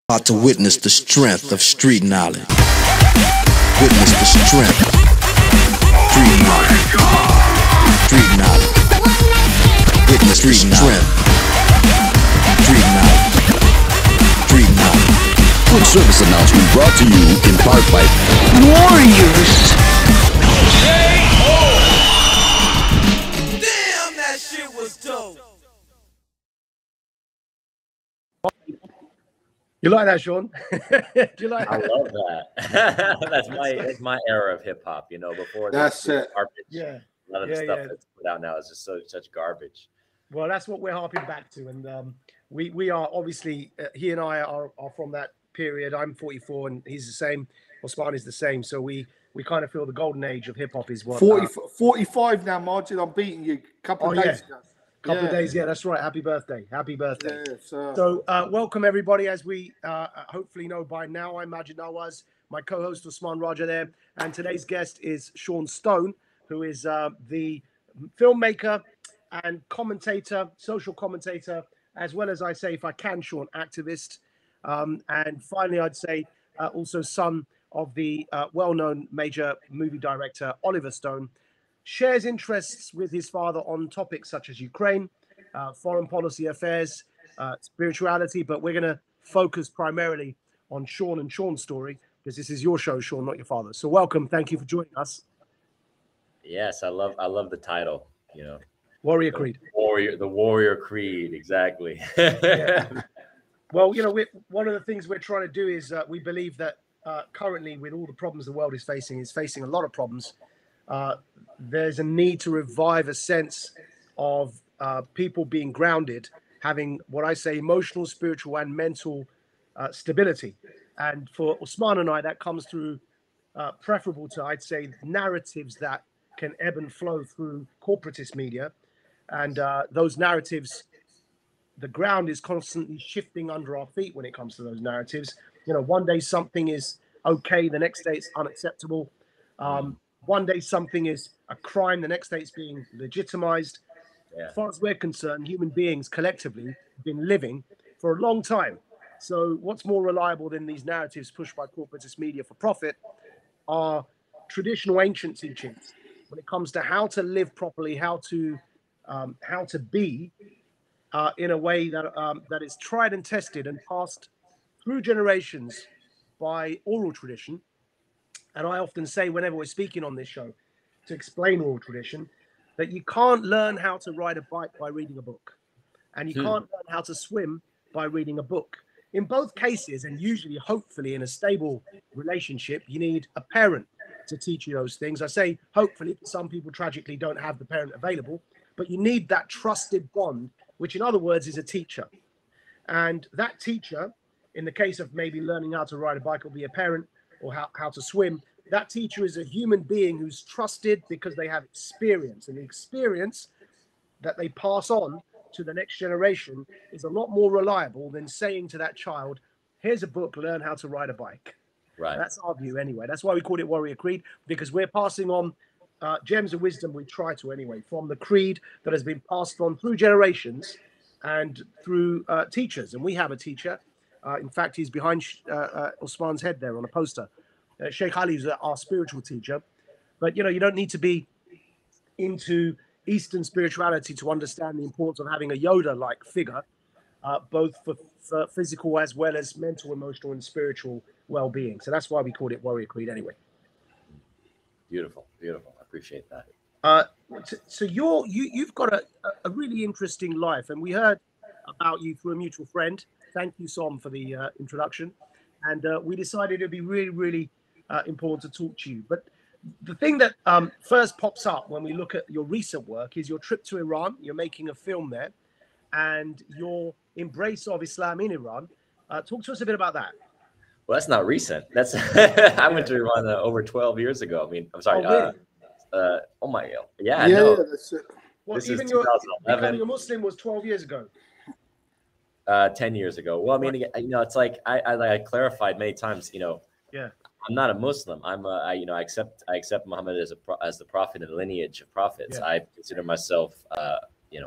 About to witness the strength of street knowledge. Witness the strength. Street knowledge. Street knowledge. Witness the strength. Street knowledge. Street knowledge. Quick service announcement brought to you in part by Warriors. Damn, that shit was dope. You like that, Sean? Do you like I that? love that. that's my era of hip hop. You know, before That's it. garbage. Yeah. A lot of the Yeah, stuff yeah. that's put out now is just such garbage. Well, that's what we're harping back to, and we are obviously he and I are from that period. I'm 44, and he's the same. Usman is the same. So we kind of feel the golden age of hip hop is what 45 now, Maajid. I'm beating you a couple of days ago. Couple of days, yeah, that's right. Happy birthday, happy birthday. Yeah, So welcome everybody. As we hopefully know by now, I'm Maajid Nawaz, my co-host Usman Raja there, and today's guest is Sean Stone, who is the filmmaker and commentator, social commentator, as well as, I say, if I can, Sean, activist, and finally, I'd say also son of the well-known major movie director Oliver Stone. Shares interests with his father on topics such as Ukraine, foreign policy affairs, spirituality, but we're going to focus primarily on Sean and Sean's story because this is your show, Sean, not your father. So welcome. Thank you for joining us. Yes, I love the title. You know, Warrior Creed. The Warrior Creed, exactly. Yeah. Well, you know, one of the things we're trying to do is we believe that currently, with all the problems the world is facing a lot of problems. There's a need to revive a sense of people being grounded, having what I say emotional, spiritual, and mental stability. And for Usman and I, that comes through preferable to, I'd say, narratives that can ebb and flow through corporatist media. And those narratives, the ground is constantly shifting under our feet when it comes to those narratives. You know, one day something is okay, the next day it's unacceptable. One day something is a crime, the next day it's being legitimized. Yeah. As far as we're concerned, human beings collectively have been living for a long time. So what's more reliable than these narratives pushed by corporatist media for profit are traditional ancient teachings when it comes to how to live properly, how to be in a way that is tried and tested and passed through generations by oral tradition. And I often say whenever we're speaking on this show to explain oral tradition, that you can't learn how to ride a bike by reading a book. And you can't learn how to swim by reading a book. In both cases, and usually, hopefully, in a stable relationship, you need a parent to teach you those things. I say hopefully, some people tragically don't have the parent available, but you need that trusted bond, which in other words is a teacher. And that teacher, in the case of maybe learning how to ride a bike, will be a parent, or how to swim. That teacher is a human being who's trusted because they have experience, and the experience that they pass on to the next generation is a lot more reliable than saying to that child, here's a book, learn how to ride a bike. Right. That's our view anyway. That's why we call it Warrior Creed, because we're passing on gems of wisdom, we try to anyway, from the creed that has been passed on through generations and through teachers. And we have a teacher. In fact, he's behind Usman's head there on a poster. Sheikh Ali is our spiritual teacher. But, you know, you don't need to be into Eastern spirituality to understand the importance of having a Yoda-like figure, both for physical as well as mental, emotional, and spiritual well-being. So that's why we called it Warrior Creed anyway. Beautiful. I appreciate that. So you've got a really interesting life, and we heard about you through a mutual friend. Thank you, Som, for the introduction. And we decided it'd be really, really important to talk to you. But the thing that first pops up when we look at your recent work is your trip to Iran. You're making a film there, and your embrace of Islam in Iran. Talk to us a bit about that. Well, that's not recent. That's I went to Iran over 12 years ago. I mean, I'm sorry. Oh, really? Oh my, yeah. Yeah, No. that's it. Well, This even is your 2011. becoming a Muslim was 12 years ago. 10 years ago. Well, I mean, you know, it's like I clarified many times. You know, Yeah. I'm not a Muslim. I accept Muhammad as the prophet and the lineage of prophets. Yeah. I consider myself,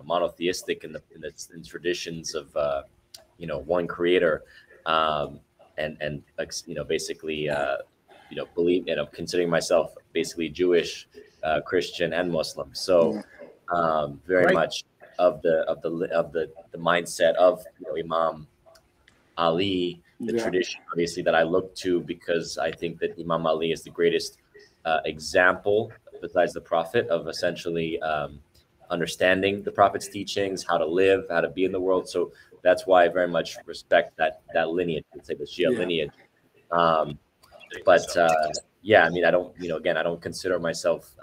monotheistic in traditions of, one creator. basically believe, considering myself basically Jewish, Christian, and Muslim. So very much of the mindset of Imam Ali, the tradition obviously that I look to, because I think that Imam Ali is the greatest example besides the Prophet of essentially understanding the Prophet's teachings, how to live, how to be in the world. So that's why I very much respect that lineage, let's say the Shia lineage. I mean, I don't, again, I don't consider myself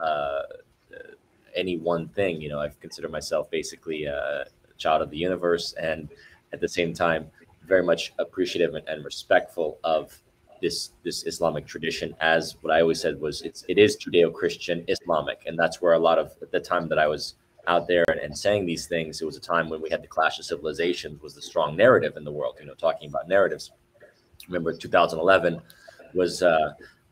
any one thing. I consider myself basically a child of the universe, and at the same time, very much appreciative and respectful of this Islamic tradition. As what I always said was, it is Judeo-Christian Islamic, and that's where a lot of, at the time that I was out there and saying these things, it was a time when we had the clash of civilizations, was the strong narrative in the world. Talking about narratives. Remember, 2011 was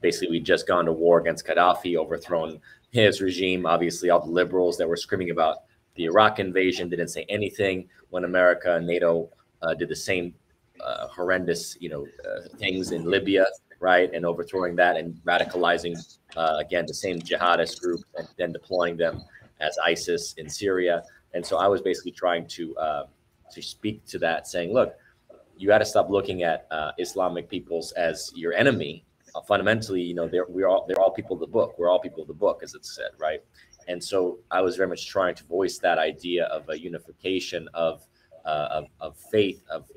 basically we'd just gone to war against Gaddafi, overthrown his regime. Obviously, all the liberals that were screaming about the Iraq invasion didn't say anything when America and NATO did the same horrendous, things in Libya, right, and overthrowing that and radicalizing again the same jihadist group and then deploying them as ISIS in Syria. And so I was basically trying to speak to that, saying, look, you got to stop looking at Islamic peoples as your enemy. Fundamentally, they're all people of the book. We're all people of the book, as it's said, right? And so I was very much trying to voice that idea of a unification of faith, of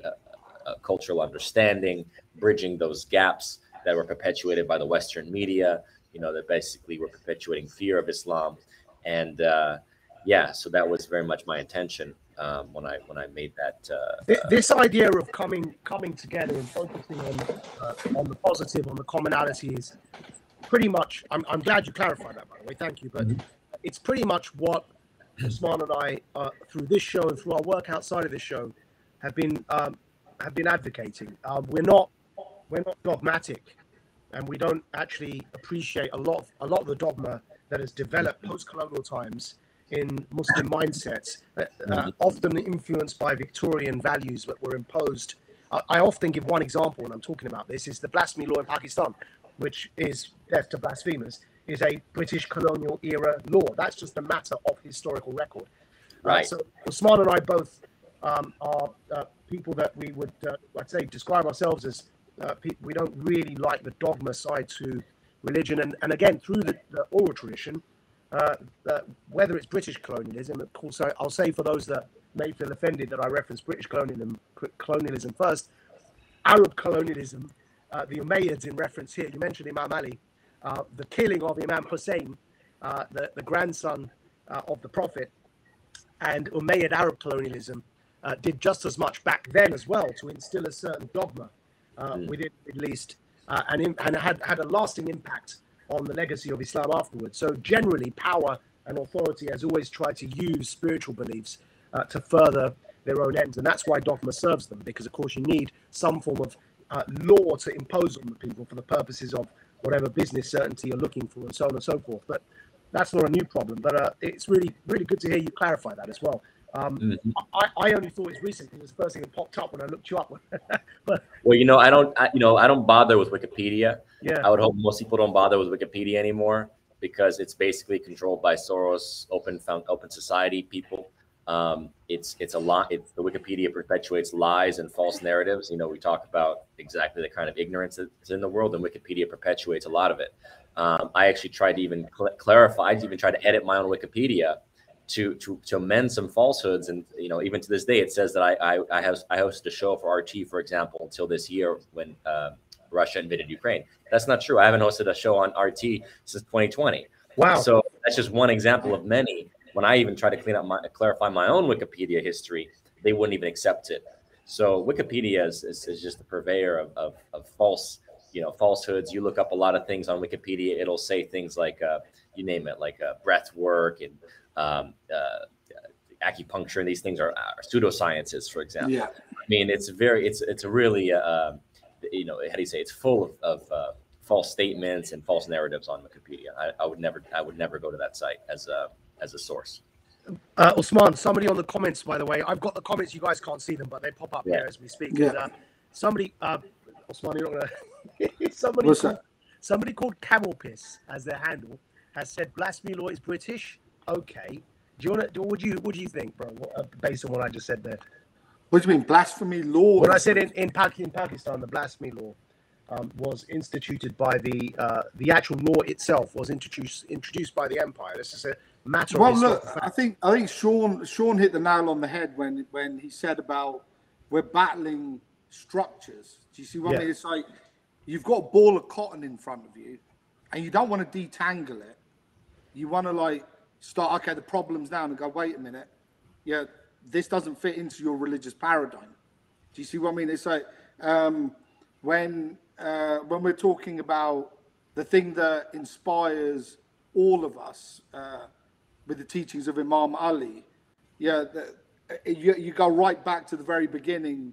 cultural understanding, bridging those gaps that were perpetuated by the Western media, that basically were perpetuating fear of Islam. And so that was very much my intention when I made that. This idea of coming together and focusing on the positive, on the commonalities, pretty much. I'm glad you clarified that, by the way. Thank you. But it's pretty much what Usman and I, through this show and through our work outside of this show, have been advocating. We're not dogmatic, and we don't actually appreciate a lot of the dogma that has developed post-colonial times in Muslim mindsets, often influenced by Victorian values that were imposed. I often give one example when I'm talking about this, is the blasphemy law in Pakistan, which is death to blasphemers, is a British colonial era law. That's just a matter of historical record. Right. So Usman and I both are people that we would, I'd say, describe ourselves as people. We don't really like the dogma side to religion. And again, through the oral tradition, whether it's British colonialism, of course, I'll say for those that may feel offended that I reference British colonialism first, Arab colonialism, the Umayyads in reference here, you mentioned Imam Ali, the killing of Imam Hussein, the grandson of the Prophet, and Umayyad Arab colonialism did just as much back then as well to instill a certain dogma within the Middle East, and had a lasting impact on the legacy of Islam afterwards. So generally, power and authority has always tried to use spiritual beliefs to further their own ends. And that's why dogma serves them, because, of course, you need some form of law to impose on the people for the purposes of whatever business certainty you're looking for, and so on and so forth. But that's not a new problem. But it's really, really good to hear you clarify that as well. I only thought it recently. It was the first thing that popped up when I looked you up. But well, I don't bother with Wikipedia. Yeah. I would hope most people don't bother with Wikipedia anymore, because it's basically controlled by Soros, open society people. It's a lot. The Wikipedia perpetuates lies and false narratives. We talk about exactly the kind of ignorance that's in the world, and Wikipedia perpetuates a lot of it. I actually tried to even clarify. I even tried to edit my own Wikipedia to amend some falsehoods, and even to this day, it says that I hosted a show for RT, for example, until this year when Russia invaded Ukraine. That's not true. I haven't hosted a show on RT since 2020. Wow. So that's just one example of many. When I even try to clarify my own Wikipedia history, they wouldn't even accept it. So Wikipedia is just a purveyor of false, falsehoods. You look up a lot of things on Wikipedia, it'll say things like, you name it, like breath work and acupuncture, and these things are pseudosciences, for example. Yeah. I mean, it's really, how do you say, it's full of false statements and false narratives on Wikipedia. I would never go to that site as a source. Usman, somebody on the comments, by the way, I've got the comments, you guys can't see them, but they pop up here as we speak. Yeah. And, somebody Usman, you're not gonna. Somebody called Camel Piss as their handle has said blasphemy law is British. Okay, do you want to? What do you think, bro? Based on what I just said there. What do you mean, blasphemy law? When I said in Pakistan, the blasphemy law was instituted by the actual law itself was introduced by the empire. This is a matter of look, I think Sean hit the nail on the head when he said about we're battling structures. Do you see what I mean? It's like you've got a ball of cotton in front of you, and you don't want to detangle it. You want to like start, okay, the problem's down, and go, wait a minute, yeah, this doesn't fit into your religious paradigm. Do you see what I mean? It's like when we're talking about the thing that inspires all of us with the teachings of Imam Ali, you go right back to the very beginning,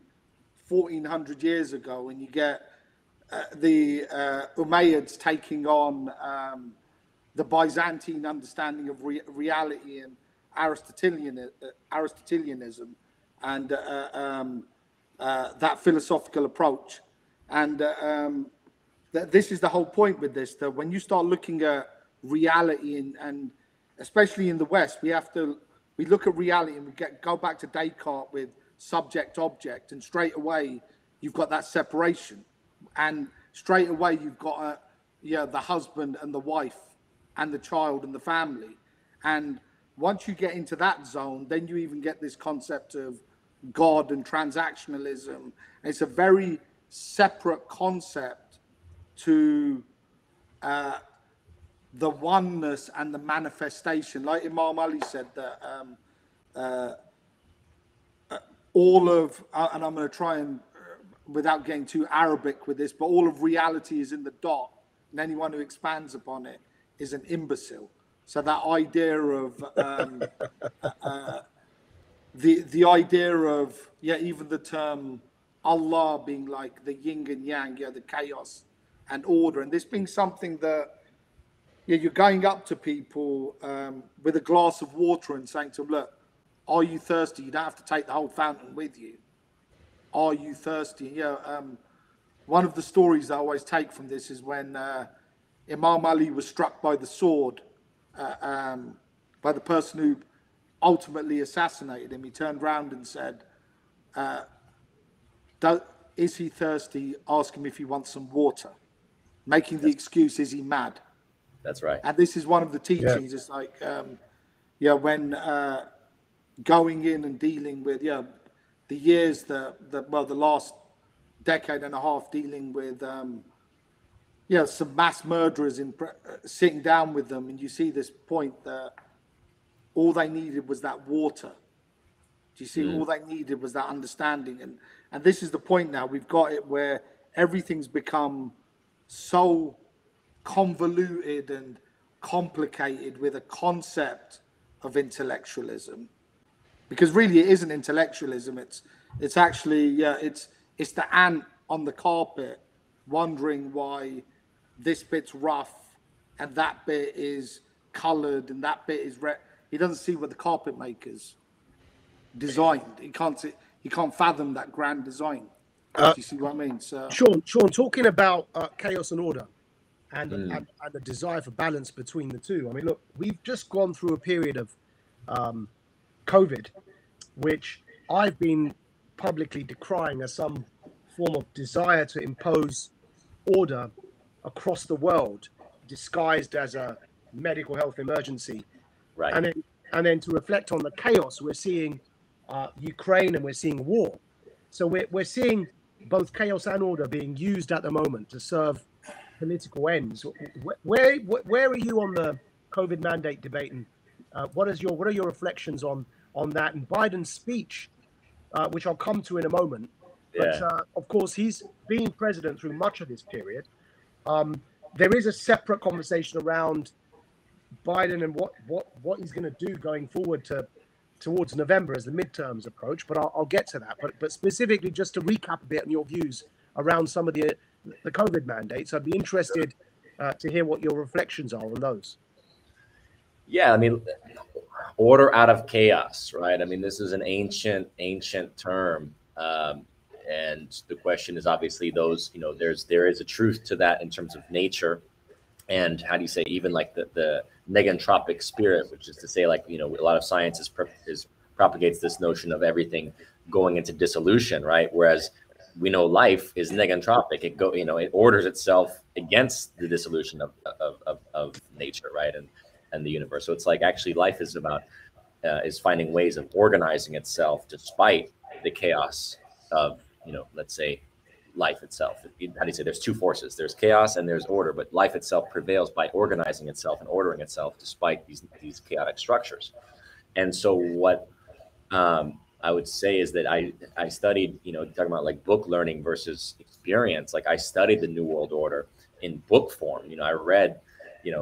1400 years ago, and you get the Umayyads taking on the Byzantine understanding of reality and Aristotelianism and that philosophical approach. And this is the whole point with this, that when you start looking at reality and especially in the West, we look at reality and go back to Descartes with subject object, and straight away you've got that separation, and straight away you've got the husband and the wife and the child and the family. And once you get into that zone, then you even get this concept of God and transactionalism. It's a very separate concept to the oneness and the manifestation. Like Imam Ali said that all of, and I'm going to try and, without getting too Arabic with this, but all of reality is in the dot, and anyone who expands upon it is an imbecile. So that idea of the idea of even the term Allah being like the yin and yang, the chaos and order, and this being something that you're going up to people with a glass of water and saying to them, look, are you thirsty? You don't have to take the whole fountain with you. Are you thirsty? One of the stories I always take from this is when Imam Ali was struck by the sword by the person who ultimately assassinated him. He turned around and said, is he thirsty? Ask him if he wants some water. Making the excuse, is he mad? That's right. And this is one of the teachings. It's like, when going in and dealing with, the years, the last decade and a half dealing with, some mass murderers sitting down with them, and you see this point that all they needed was that water. Do you see? All they needed was that understanding, and this is the point now. We've got it where everything's become so convoluted and complicated with a concept of intellectualism, because really it isn't intellectualism. It's actually it's the ant on the carpet wondering why this bit's rough and that bit is colored and that bit is red. He doesn't see what the carpet makers designed. He can't fathom that grand design. Do you see what I mean? So Sean, talking about chaos and order and the desire for balance between the two. I mean, look, we've just gone through a period of COVID, which I've been publicly decrying as some form of desire to impose order across the world, disguised as a medical health emergency. Right. And then to reflect on the chaos, we're seeing Ukraine and we're seeing war. So we're seeing both chaos and order being used at the moment to serve political ends. Where are you on the COVID mandate debate, and what are your reflections on that and Biden's speech, which I'll come to in a moment? But of course, he's been president through much of this period. There is a separate conversation around Biden and what he's going to do going forward towards November as the midterms approach. But I'll get to that. But specifically, just to recap a bit on your views around some of the COVID mandates, I'd be interested to hear what your reflections are on those. Yeah, I mean, order out of chaos, right? I mean, this is an ancient term. And And the question is obviously those, there is a truth to that in terms of nature. And how do you say, even like the negentropic spirit, which is to say, like, a lot of science propagates this notion of everything going into dissolution, right? Whereas we know life is negentropic. It orders itself against the dissolution of nature, right? And the universe. So it's like actually life is about is finding ways of organizing itself despite the chaos of, let's say, life itself. How do you say, there's two forces, there's chaos and there's order, but life itself prevails by organizing itself and ordering itself despite these chaotic structures. And so what I would say is that I studied, talking about like book learning versus experience. Like I studied the New World Order in book form. I read,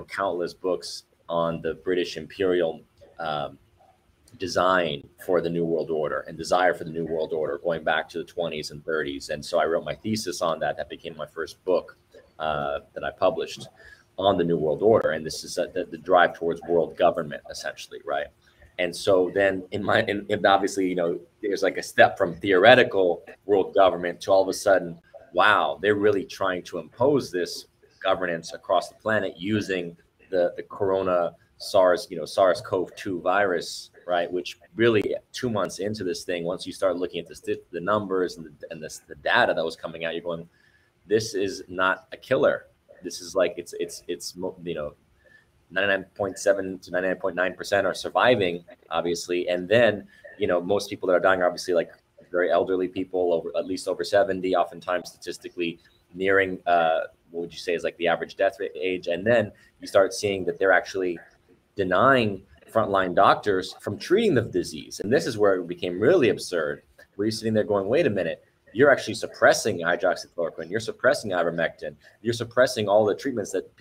countless books on the British imperial design for the New World Order and desire for the New World Order going back to the 20s and 30s. And so I wrote my thesis on that. That became my first book that I published on the New World Order. And this is the drive towards world government, essentially, right? And so then in obviously, there's like a step from theoretical world government to all of a sudden, wow, they're really trying to impose this governance across the planet using the corona SARS-CoV-2 virus, right? Which really 2 months into this thing, once you start looking at the numbers and the data that was coming out, you're going, this is not a killer. This is like, it's 99.7 to 99.9% are surviving, obviously. And then, most people that are dying are obviously like very elderly people, at least over 70, oftentimes statistically nearing, what would you say is like the average death age. And then you start seeing that they're actually denying frontline doctors from treating the disease. And this is where it became really absurd, where you're sitting there going, wait a minute, you're actually suppressing hydroxychloroquine, you're suppressing ivermectin, you're suppressing all the treatments that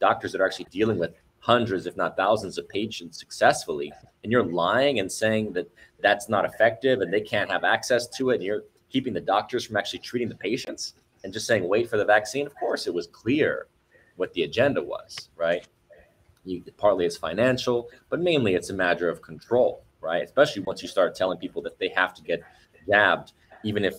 doctors that are actually dealing with hundreds, if not thousands of patients successfully. And you're lying and saying that that's not effective and they can't have access to it. And you're keeping the doctors from actually treating the patients and just saying, wait for the vaccine. Of course, it was clear what the agenda was, right? Partly it's financial, but mainly it's a matter of control, right? Especially once you start telling people that they have to get jabbed, even if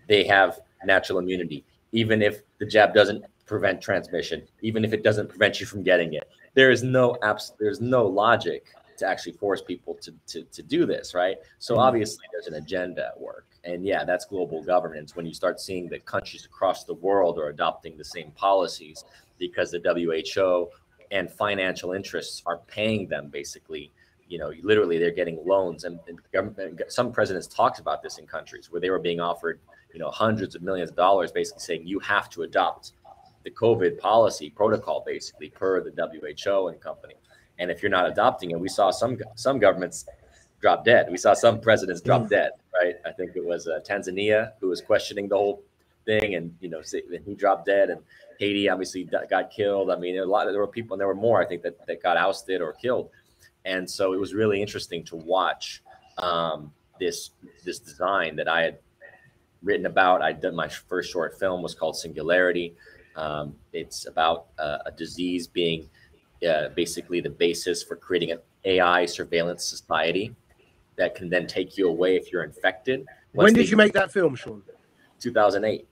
they have natural immunity, even if the jab doesn't prevent transmission, even if it doesn't prevent you from getting it. There's no logic to actually force people to do this, right? So obviously there's an agenda at work. And yeah, that's global governance. When you start seeing that countries across the world are adopting the same policies because the WHO and financial interests are paying them, basically, literally they're getting loans. And some presidents talked about this in countries where they were being offered, hundreds of millions of dollars, basically saying you have to adopt the COVID policy protocol, basically per the WHO and company. And if you're not adopting it, we saw some governments drop dead. We saw some presidents drop dead, right? I think it was Tanzania who was questioning the whole thing, and he dropped dead. And Haiti obviously got killed. I mean, there were people, and there were more, I think, that got ousted or killed. And so it was really interesting to watch this design that I had written about. I did my first short film was called Singularity. It's about a disease being basically the basis for creating an AI surveillance society that can then take you away if you're infected. When did you make that film, Sean? 2008.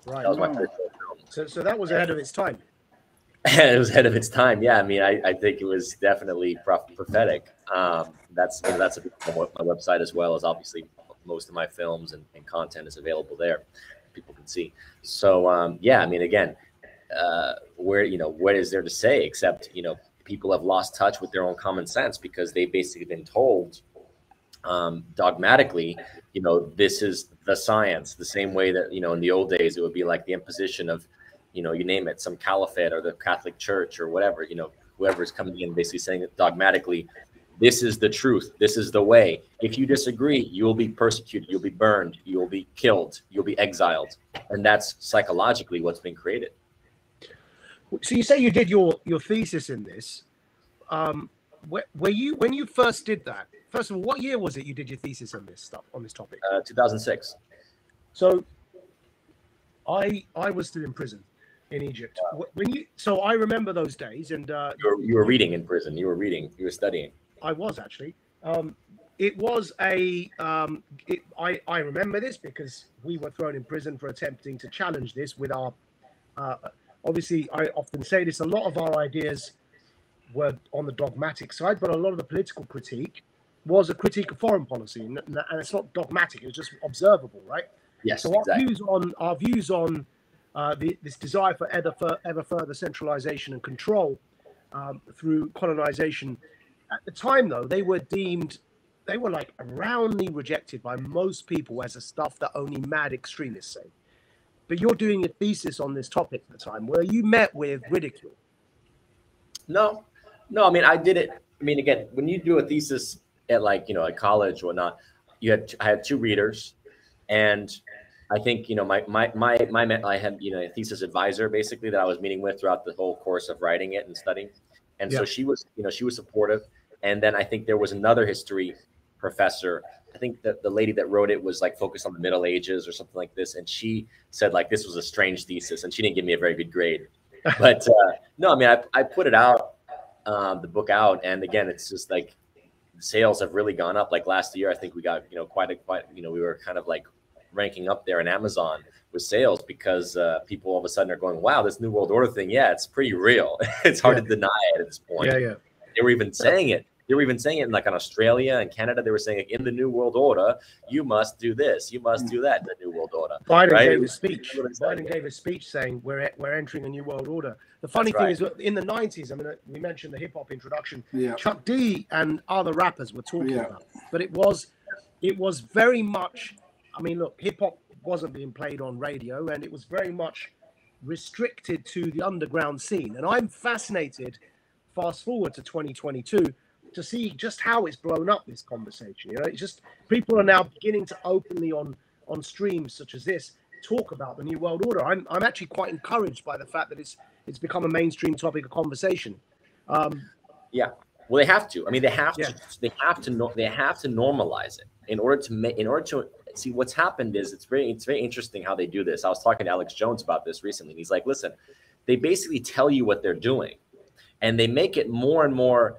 Right. That was my first film. So that was ahead of its time. It was ahead of its time. Yeah, I mean, I think it was definitely prophetic. That's a big my website, as well as obviously most of my films and content is available there. People can see. So yeah, I mean, again, what is there to say except people have lost touch with their own common sense because they've basically been told dogmatically, this is the science, the same way that in the old days it would be like the imposition of you name it, some caliphate or the Catholic Church or whatever, whoever's coming in basically saying that dogmatically, this is the truth, this is the way. If you disagree, you will be persecuted, you'll be burned, you'll be killed, you'll be exiled. And that's psychologically what's been created. So you say you did your thesis in this. Were you, when you first did that, first of all, what year was it you did your thesis on this topic? 2006. So I was still in prison in Egypt. So I remember those days, and you were reading in prison. You were studying. I was actually. it was I remember this because we were thrown in prison for attempting to challenge this with our, obviously, I often say this, a lot of our ideas were on the dogmatic side, but a lot of the political critique was a critique of foreign policy, and it's not dogmatic; it was just observable, right? Yes, So exactly. our views on this desire for ever further centralization and control through colonization. At the time, though, they were like roundly rejected by most people as a stuff that only mad extremists say. But you're doing a thesis on this topic at the time where you met with ridicule. No, no. I mean, I did it. I mean, again, when you do a thesis at at college or whatnot, I had two readers, and I think I had a thesis advisor basically that I was meeting with throughout the whole course of writing it and studying, and so she was supportive. And then I think there was another history professor. I think that the lady that wrote it was like focused on the Middle Ages or something like this, and she said like this was a strange thesis, and she didn't give me a very good grade. But no, I mean I put it out, the book out, and again it's just like sales have really gone up. Like last year, I think we got quite we were kind of like ranking up there in Amazon with sales because people all of a sudden are going, wow, this New World Order thing, yeah, it's pretty real. It's hard to deny it at this point. Yeah. They were even saying it. They were even saying it like in Australia and Canada. They were saying like, in the New World Order, you must do this, you must do that. The New World Order. Biden right? gave a speech. Biden gave a speech saying we're entering a new world order. The funny thing is, in the 90s, I mean, we mentioned the hip hop introduction. Chuck D and other rappers were talking about, but it was very much. I mean, look, hip hop wasn't being played on radio, and it was very much restricted to the underground scene. And I'm fascinated. Fast forward to 2022 to see just how it's blown up, this conversation. It's just people are now beginning to openly on streams such as this talk about the New World Order. I'm actually quite encouraged by the fact that it's become a mainstream topic of conversation. Yeah, well, they have to. I mean, they have to. They have to normalize it in order to see what's happened. Is it's very interesting how they do this. I was talking to Alex Jones about this recently, and he's like, listen, they basically tell you what they're doing, and they make it more and more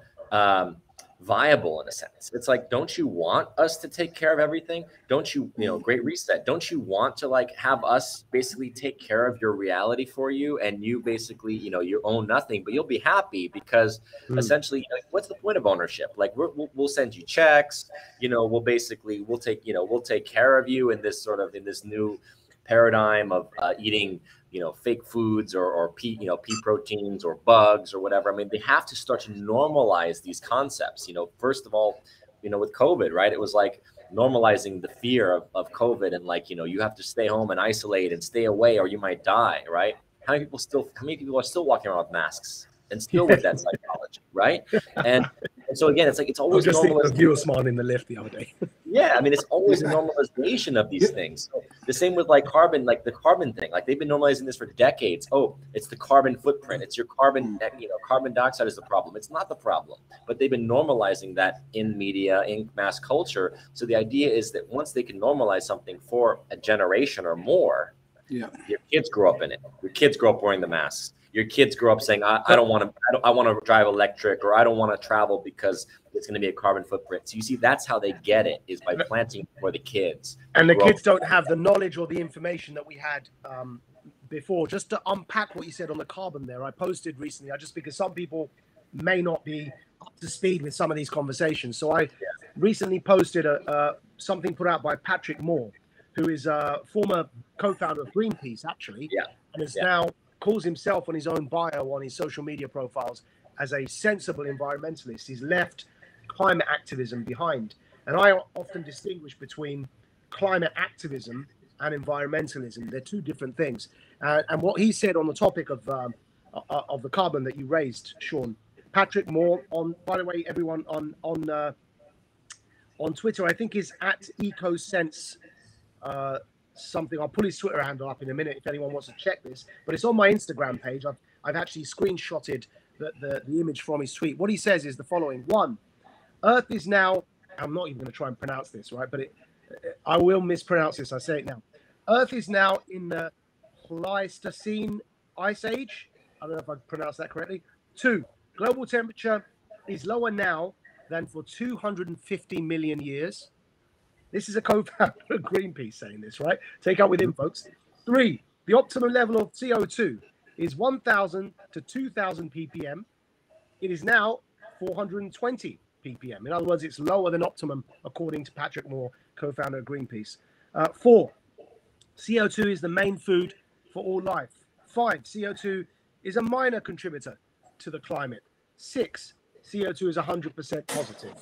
viable in a sense. It's like, don't you want us to take care of everything? Don't you, Great Reset, don't you want to like have us basically take care of your reality for you, and you basically, you own nothing, but you'll be happy because essentially, what's the point of ownership? Like we'll send you checks, we'll take care of you in this new paradigm of eating fake foods or pea proteins or bugs or whatever. I mean, they have to start to normalize these concepts. First of all, with COVID, right? It was like normalizing the fear of COVID, and like, you have to stay home and isolate and stay away or you might die, right? How many people are still walking around with masks and still with that psychology, right? And so again, it's like it's always just normalization. Usman in the lift the other day. Yeah, I mean, it's always a normalization of these things. So the same with like carbon, like the carbon thing. Like they've been normalizing this for decades. Oh, it's the carbon footprint. It's your carbon. Carbon dioxide is the problem. It's not the problem, but they've been normalizing that in media, in mass culture. So the idea is that once they can normalize something for a generation or more, your kids grow up in it. Your kids grow up wearing the masks. Your kids grow up saying, I want to drive electric, or I don't want to travel because it's going to be a carbon footprint. So you see, that's how they get it, is by planting for the kids. And the kids don't have the knowledge or the information that we had before. Just to unpack what you said on the carbon there, I posted recently, just because some people may not be up to speed with some of these conversations. So I recently posted something put out by Patrick Moore, who is a former co-founder of Greenpeace, actually, and is now calls himself on his own bio on his social media profiles as a sensible environmentalist. He's left climate activism behind. And I often distinguish between climate activism and environmentalism. They're two different things. And what he said on the topic of the carbon that you raised, Sean, Patrick Moore, by the way, everyone on Twitter, I think is at EcoSense something. I'll pull his Twitter handle up in a minute if anyone wants to check this, but it's on my Instagram page. I've actually screenshotted the image from his tweet. What he says is the following: 1, Earth is now, I'm not even going to try and pronounce this, right, but I will mispronounce this, I say it now. Earth is now in the Pleistocene ice age. I don't know if I pronounced that correctly. 2, global temperature is lower now than for 250 million years. This is a co-founder of Greenpeace saying this, right? Take out with him, folks. 3, the optimum level of CO2 is 1,000 to 2,000 ppm. It is now 420 ppm. In other words, it's lower than optimum, according to Patrick Moore, co-founder of Greenpeace. 4, CO2 is the main food for all life. 5, CO2 is a minor contributor to the climate. 6, CO2 is 100% positive.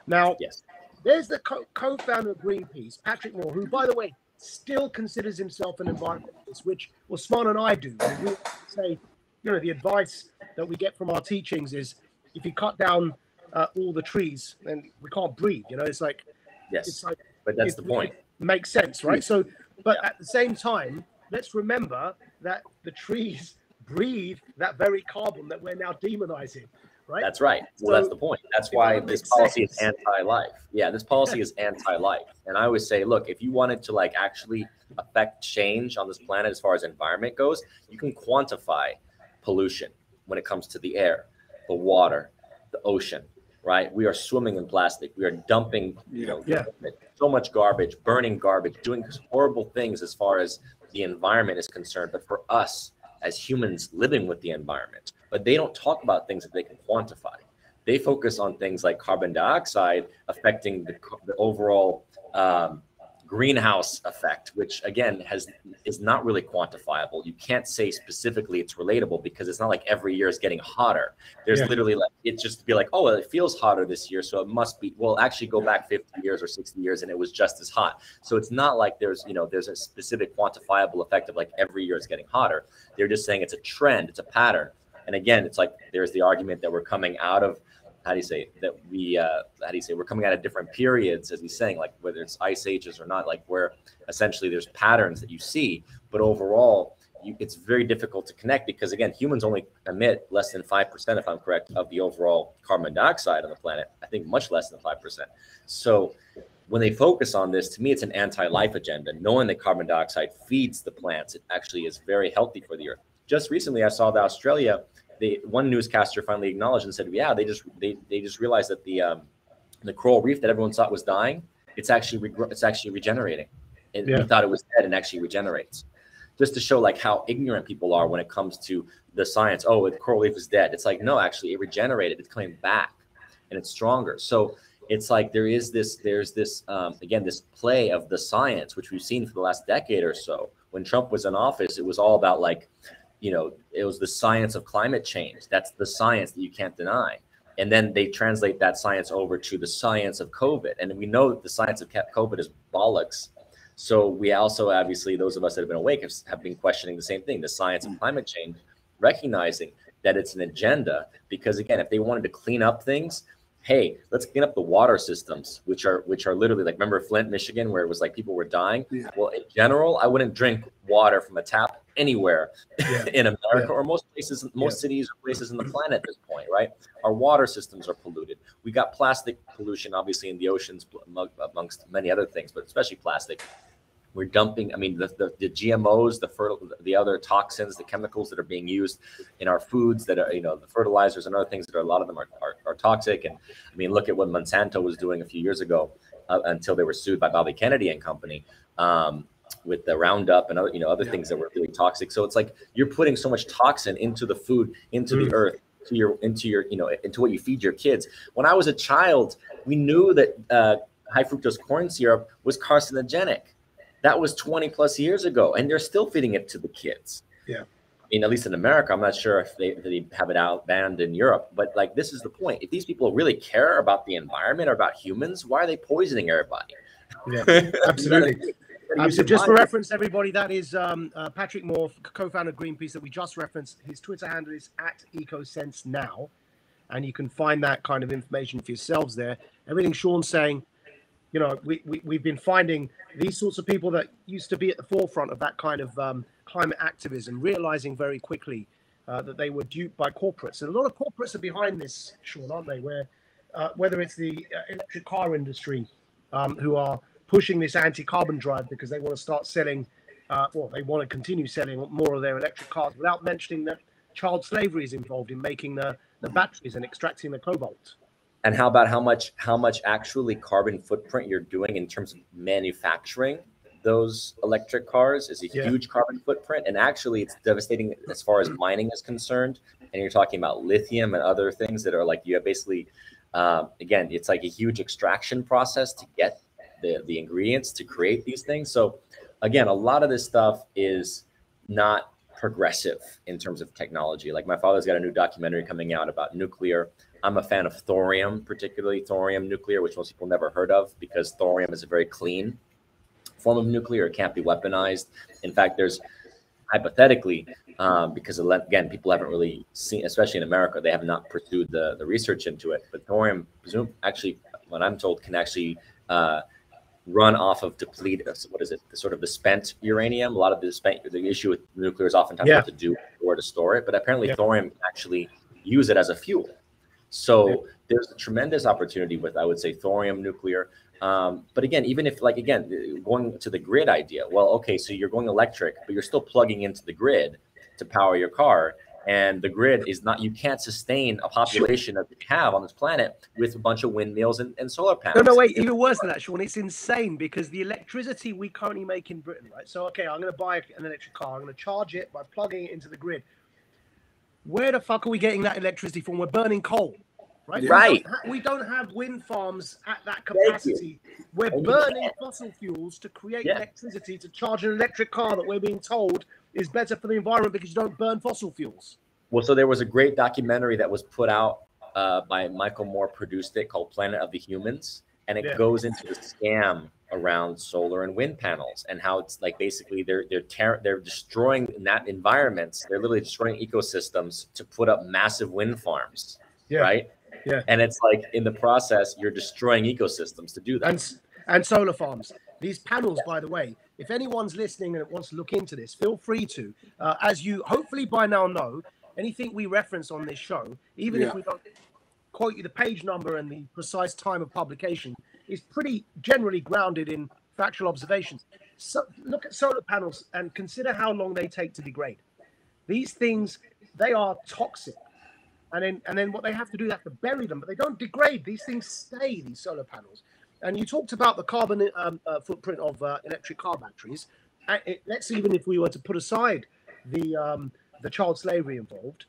Now, Yes. there's the co-founder of Greenpeace, Patrick Moore, who, by the way, still considers himself an environmentalist, which Usman and I do. We say, you know, the advice that we get from our teachings is if you cut down all the trees, then we can't breathe. You know, it's like, Yes. it's like, But that's the point. It makes sense, right? So, but at the same time, let's remember that the trees breathe that very carbon that we're now demonizing, right? That's right. Well, So that's the point. That's why it this makes policy is sense. anti-life. Yeah, this policy is anti-life. And I always say, look, if you wanted to like actually affect change on this planet as far as environment goes, you can quantify pollution when it comes to the air, the water, the ocean, right? We are swimming in plastic. We are dumping, so much garbage, burning garbage, doing horrible things as far as the environment is concerned. But for us as humans living with the environment, but they don't talk about things that they can quantify. They focus on things like carbon dioxide affecting the overall greenhouse effect, which again is not really quantifiable. You can't say specifically it's relatable because it's not like every year is getting hotter. There's literally like, it just be like, oh, well, it feels hotter this year, so it must be, well, actually go back 50 years or 60 years and it was just as hot. So it's not like there's a specific quantifiable effect of like every year is getting hotter. They're just saying it's a trend, it's a pattern. And again, it's like there's the argument that we're coming out of, we're coming out of different periods, as he's saying, like whether it's ice ages or not, like where essentially there's patterns that you see, but overall it's very difficult to connect because again, humans only emit less than 5%, if I'm correct, of the overall carbon dioxide on the planet. I think much less than 5%. So when they focus on this, to me, it's an anti-life agenda, knowing that carbon dioxide feeds the plants. It actually is very healthy for the earth. Just recently, I saw that Australia, one newscaster finally acknowledged and said, yeah, they just realized that the coral reef that everyone thought was dying, it's actually regenerating. And we thought it was dead and actually regenerates. Just to show like how ignorant people are when it comes to the science. Oh, the coral reef is dead. It's like, no, actually it regenerated. It's coming back and it's stronger. So it's like there's this again, this play of the science, which we've seen for the last decade or so. When Trump was in office, it was all about like, it was the science of climate change. That's the science that you can't deny. And then they translate that science over to the science of COVID. And we know that the science of COVID is bollocks. So we also, obviously, those of us that have been awake have been questioning the same thing, the science of climate change, recognizing that it's an agenda. Because again, if they wanted to clean up things, hey, let's clean up the water systems, which are literally like, remember Flint, Michigan, where it was like people were dying? Yeah. Well, in general, I wouldn't drink water from a tap anywhere in America or most places, most cities or places in the planet at this point, right? Our water systems are polluted. We got plastic pollution, obviously, in the oceans, amongst many other things, but especially plastic. We're dumping, I mean, the GMOs, the other toxins, the chemicals that are being used in our foods that are, the fertilizers and other things that are, a lot of them are toxic. And I mean, look at what Monsanto was doing a few years ago until they were sued by Bobby Kennedy and company with the Roundup and other things that were really toxic. So it's like you're putting so much toxin into the food, into the earth, into what you feed your kids. When I was a child, we knew that high fructose corn syrup was carcinogenic. That was 20 plus years ago, and they're still feeding it to the kids. Yeah. I mean, at least in America, I'm not sure if they have it out banned in Europe, but like, this is the point. If these people really care about the environment or about humans, why are they poisoning everybody? Yeah, absolutely. So just for reference, everybody, that is Patrick Moore, co-founder of Greenpeace that we just referenced. His Twitter handle is @EcoSenseNow, and you can find that kind of information for yourselves there. Everything Sean's saying, we've been finding these sorts of people that used to be at the forefront of that kind of climate activism, realizing very quickly that they were duped by corporates. And a lot of corporates are behind this, Sean, aren't they? Whether it's the electric car industry who are pushing this anti-carbon drive because they want to start selling, they want to continue selling more of their electric cars without mentioning that child slavery is involved in making the batteries and extracting the cobalt. And how about how much actually carbon footprint you're doing in terms of manufacturing those electric cars is a huge carbon footprint. And actually it's devastating as far as mining is concerned. And you're talking about lithium and other things that are like, you have basically, again, it's like a huge extraction process to get the ingredients to create these things. So again, a lot of this stuff is not progressive in terms of technology. Like my father's got a new documentary coming out about nuclear. I'm a fan of thorium, particularly thorium nuclear, which most people never heard of because thorium is a very clean form of nuclear. It can't be weaponized. In fact, there's hypothetically, because again, people haven't really seen, especially in America, they have not pursued the research into it. But thorium, actually, what I'm told, can actually run off of depleted, what is it, the spent uranium. A lot of the issue with nuclear is oftentimes what to do or to store it. But apparently thorium can actually use it as a fuel. So there's a tremendous opportunity with, I would say, thorium nuclear. But again, even if like, again, going to the grid idea, well, okay, so you're going electric, but you're still plugging into the grid to power your car. And the grid is not, you can't sustain a population that we have on this planet with a bunch of windmills and solar panels. No, wait, even worse than that, Sean. It's insane because the electricity we currently make in Britain, right? So, okay, I'm going to buy an electric car. I'm going to charge it by plugging it into the grid. Where the fuck are we getting that electricity from? We're burning coal, right? Right. We don't have wind farms at that capacity. We're burning fossil fuels to create electricity to charge an electric car that we're being told is better for the environment because you don't burn fossil fuels. Well, so there was a great documentary that was put out by Michael Moore, produced it, called Planet of the Humans. And it goes into the scam around solar and wind panels and how it's like basically they're destroying that environments. They're literally destroying ecosystems to put up massive wind farms, right? Yeah. And it's like in the process, you're destroying ecosystems to do that. And solar farms. These panels, by the way, if anyone's listening and wants to look into this, feel free to. As you hopefully by now know, anything we reference on this show, even if we don't quote you the page number and the precise time of publication, is pretty generally grounded in factual observations. So look at solar panels and consider how long they take to degrade. These things, they are toxic. And then what they have to do, they have to bury them, but they don't degrade. These things stay, these solar panels. And you talked about the carbon footprint of electric car batteries. Let's even if we were to put aside the child slavery involved,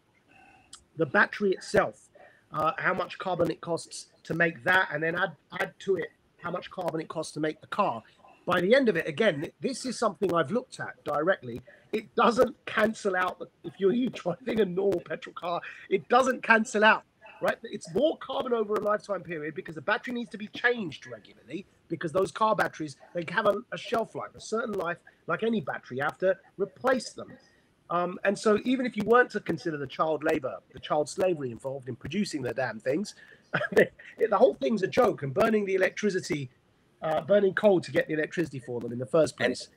the battery itself, how much carbon it costs to make that, and then add to it how much carbon it costs to make the car. By the end of it, again, this is something I've looked at directly. It doesn't cancel out. If you're driving a normal petrol car, it doesn't cancel out, right? It's more carbon over a lifetime period because the battery needs to be changed regularly because those car batteries, they have a shelf life, a certain life, like any battery. You have to replace them. And so even if you weren't to consider the child labor, the child slavery involved in producing the damn things, the whole thing's a joke. And burning the electricity, burning coal to get the electricity for them in the first place.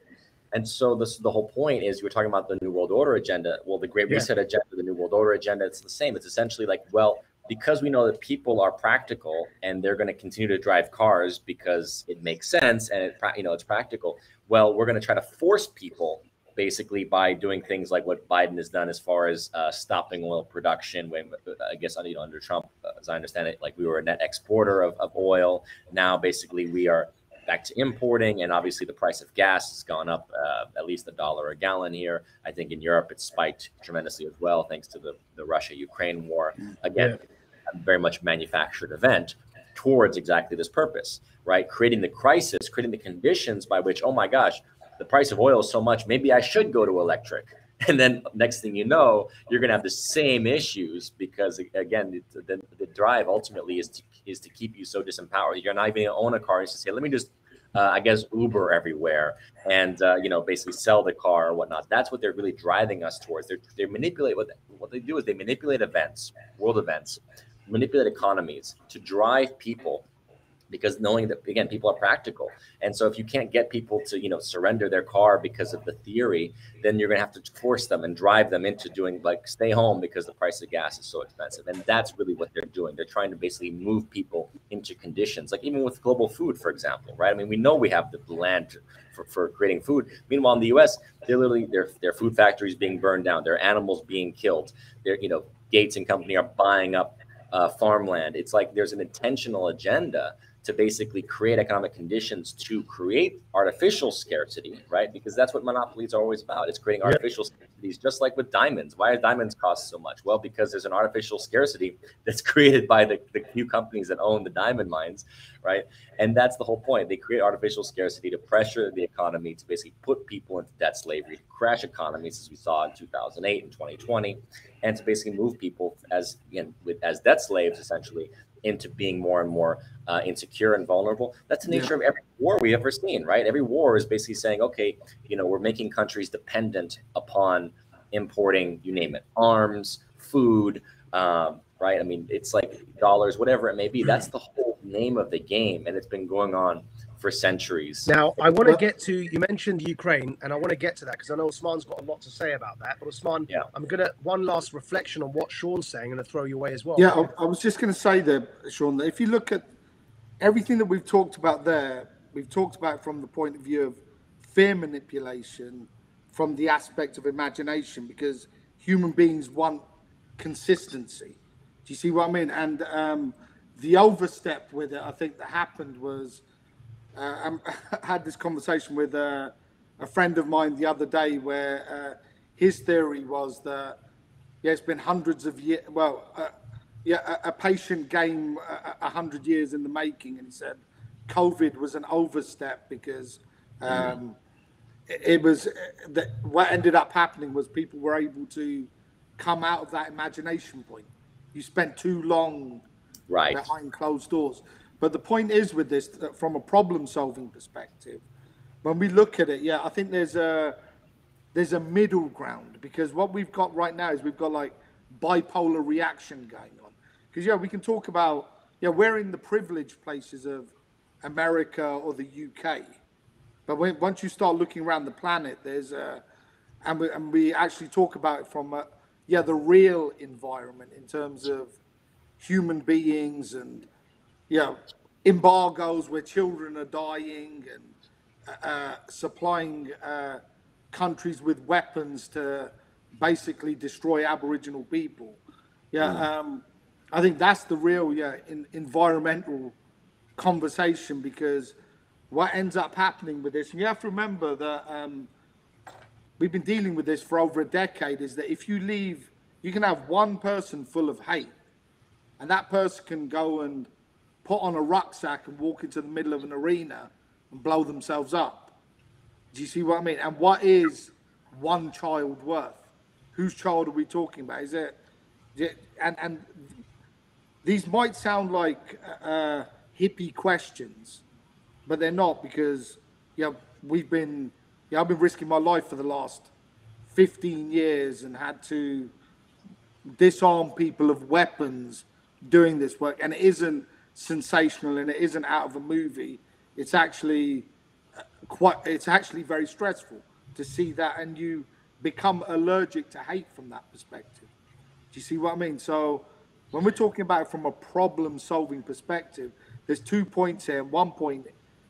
And so the whole point is, we're talking about the New World Order agenda. Well, the Great Reset agenda, the New World Order agenda, it's the same. It's essentially like, well, because we know that people are practical and they're going to continue to drive cars because it makes sense and it's practical. Well, we're going to try to force people basically by doing things like what Biden has done as far as stopping oil production. When I guess under Trump, as I understand it, like we were a net exporter of oil. Now basically we are back to importing, and obviously the price of gas has gone up at least $1 a gallon here. I think in Europe it's spiked tremendously as well, thanks to the Russia-Ukraine war. Again, a very much manufactured event towards exactly this purpose, right? Creating the crisis, creating the conditions by which, oh my gosh, the price of oil is so much, maybe I should go to electric. And then next thing you know, you're going to have the same issues because, again, the drive ultimately is to keep you so disempowered. You're not even going to own a car. You just say, let me just, I guess, Uber everywhere and, basically sell the car or whatnot. That's what they're really driving us towards. They manipulate, what they do is they manipulate events, world events, manipulate economies to drive people, because knowing that, again, people are practical. And so if you can't get people to, surrender their car because of the theory, then you're going to have to force them and drive them into doing, like, stay home because the price of gas is so expensive. And that's really what they're doing. They're trying to basically move people into conditions, like even with global food, for example, right? I mean, we know we have the land for creating food. Meanwhile, in the US, they're literally, their food factories being burned down, their animals being killed. Gates and company are buying up farmland. It's like there's an intentional agenda to basically create economic conditions to create artificial scarcity, right? Because that's what monopolies are always about. It's creating artificial scarcities, just like with diamonds. Why do diamonds cost so much? Well, because there's an artificial scarcity that's created by the few companies that own the diamond mines, right? And that's the whole point. They create artificial scarcity to pressure the economy, to basically put people into debt slavery, to crash economies, as we saw in 2008 and 2020, and to basically move people as debt slaves, essentially, into being more and more insecure and vulnerable. That's the nature of every war we ever seen, right? Every war is basically saying, okay, we're making countries dependent upon importing, you name it, arms, food, right? I mean, it's like dollars, whatever it may be. That's the whole name of the game, and it's been going on for centuries. Now, I want to get to, you mentioned Ukraine, and I want to get to that because I know Usman's got a lot to say about that. But Usman, I'm going to, one last reflection on what Sean's saying, and to throw you away as well. Yeah, I was just going to say there, Sean, that if you look at everything that we've talked about there, we've talked about from the point of view of fear manipulation, from the aspect of imagination, because human beings want consistency. Do you see what I mean? And the overstep with it, I think, that happened was, I had this conversation with a friend of mine the other day where his theory was that, it's been hundreds of years, a patient game 100 years in the making, and he said COVID was an overstep because it was that what ended up happening was people were able to come out of that imagination point. You spent too long behind closed doors. But the point is with this, that from a problem-solving perspective, when we look at it, I think there's a middle ground, because what we've got right now is we've got like bipolar reaction going on. Because we can talk about we're in the privileged places of America or the UK, but once you start looking around the planet, there's and we actually talk about it from the real environment in terms of human beings and embargoes where children are dying and supplying countries with weapons to basically destroy Aboriginal people. I think that's the real environmental conversation, because what ends up happening with this, and you have to remember that we've been dealing with this for over a decade, is that if you can have one person full of hate, and that person can go and put on a rucksack and walk into the middle of an arena and blow themselves up. Do you see what I mean? And what is one child worth? Whose child are we talking about? Is it? And these might sound like hippie questions, but they're not, because I've been risking my life for the last 15 years and had to disarm people of weapons doing this work, and it isn't sensational and it isn't out of a movie. It's actually very stressful to see that, and you become allergic to hate from that perspective. Do you see what I mean? So when we're talking about it from a problem-solving perspective, there's 2 points here. And one point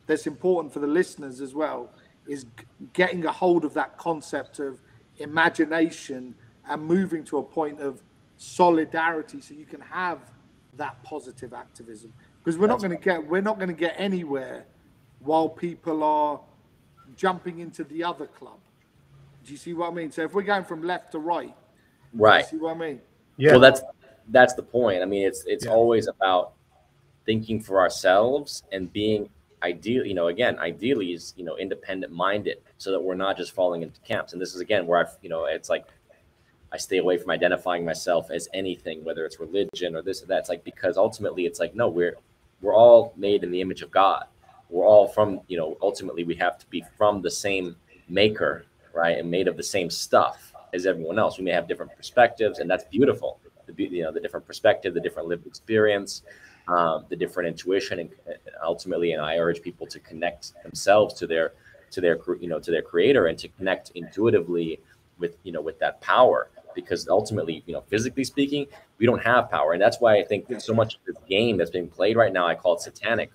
that's important for the listeners as well is getting a hold of that concept of imagination and moving to a point of solidarity, so you can have that positive activism. Because we're not going to get anywhere while people are jumping into the other club. Do you see what I mean? So if we're going from left to right, do you see what I mean? Yeah. Well, that's the point. I mean, it's always about thinking for ourselves and being ideally is independent minded, so that we're not just falling into camps. And this is again where it's like I stay away from identifying myself as anything, whether it's religion or this or that. It's like, because ultimately it's like, no, we're all made in the image of God. We're all from, ultimately we have to be from the same maker, right? And made of the same stuff as everyone else. We may have different perspectives, and that's beautiful. The different perspective, the different lived experience, the different intuition, and ultimately, and I urge people to connect themselves to their creator, and to connect intuitively with that power. Because ultimately, physically speaking, we don't have power. And that's why I think so much of this game that's being played right now, I call it satanic.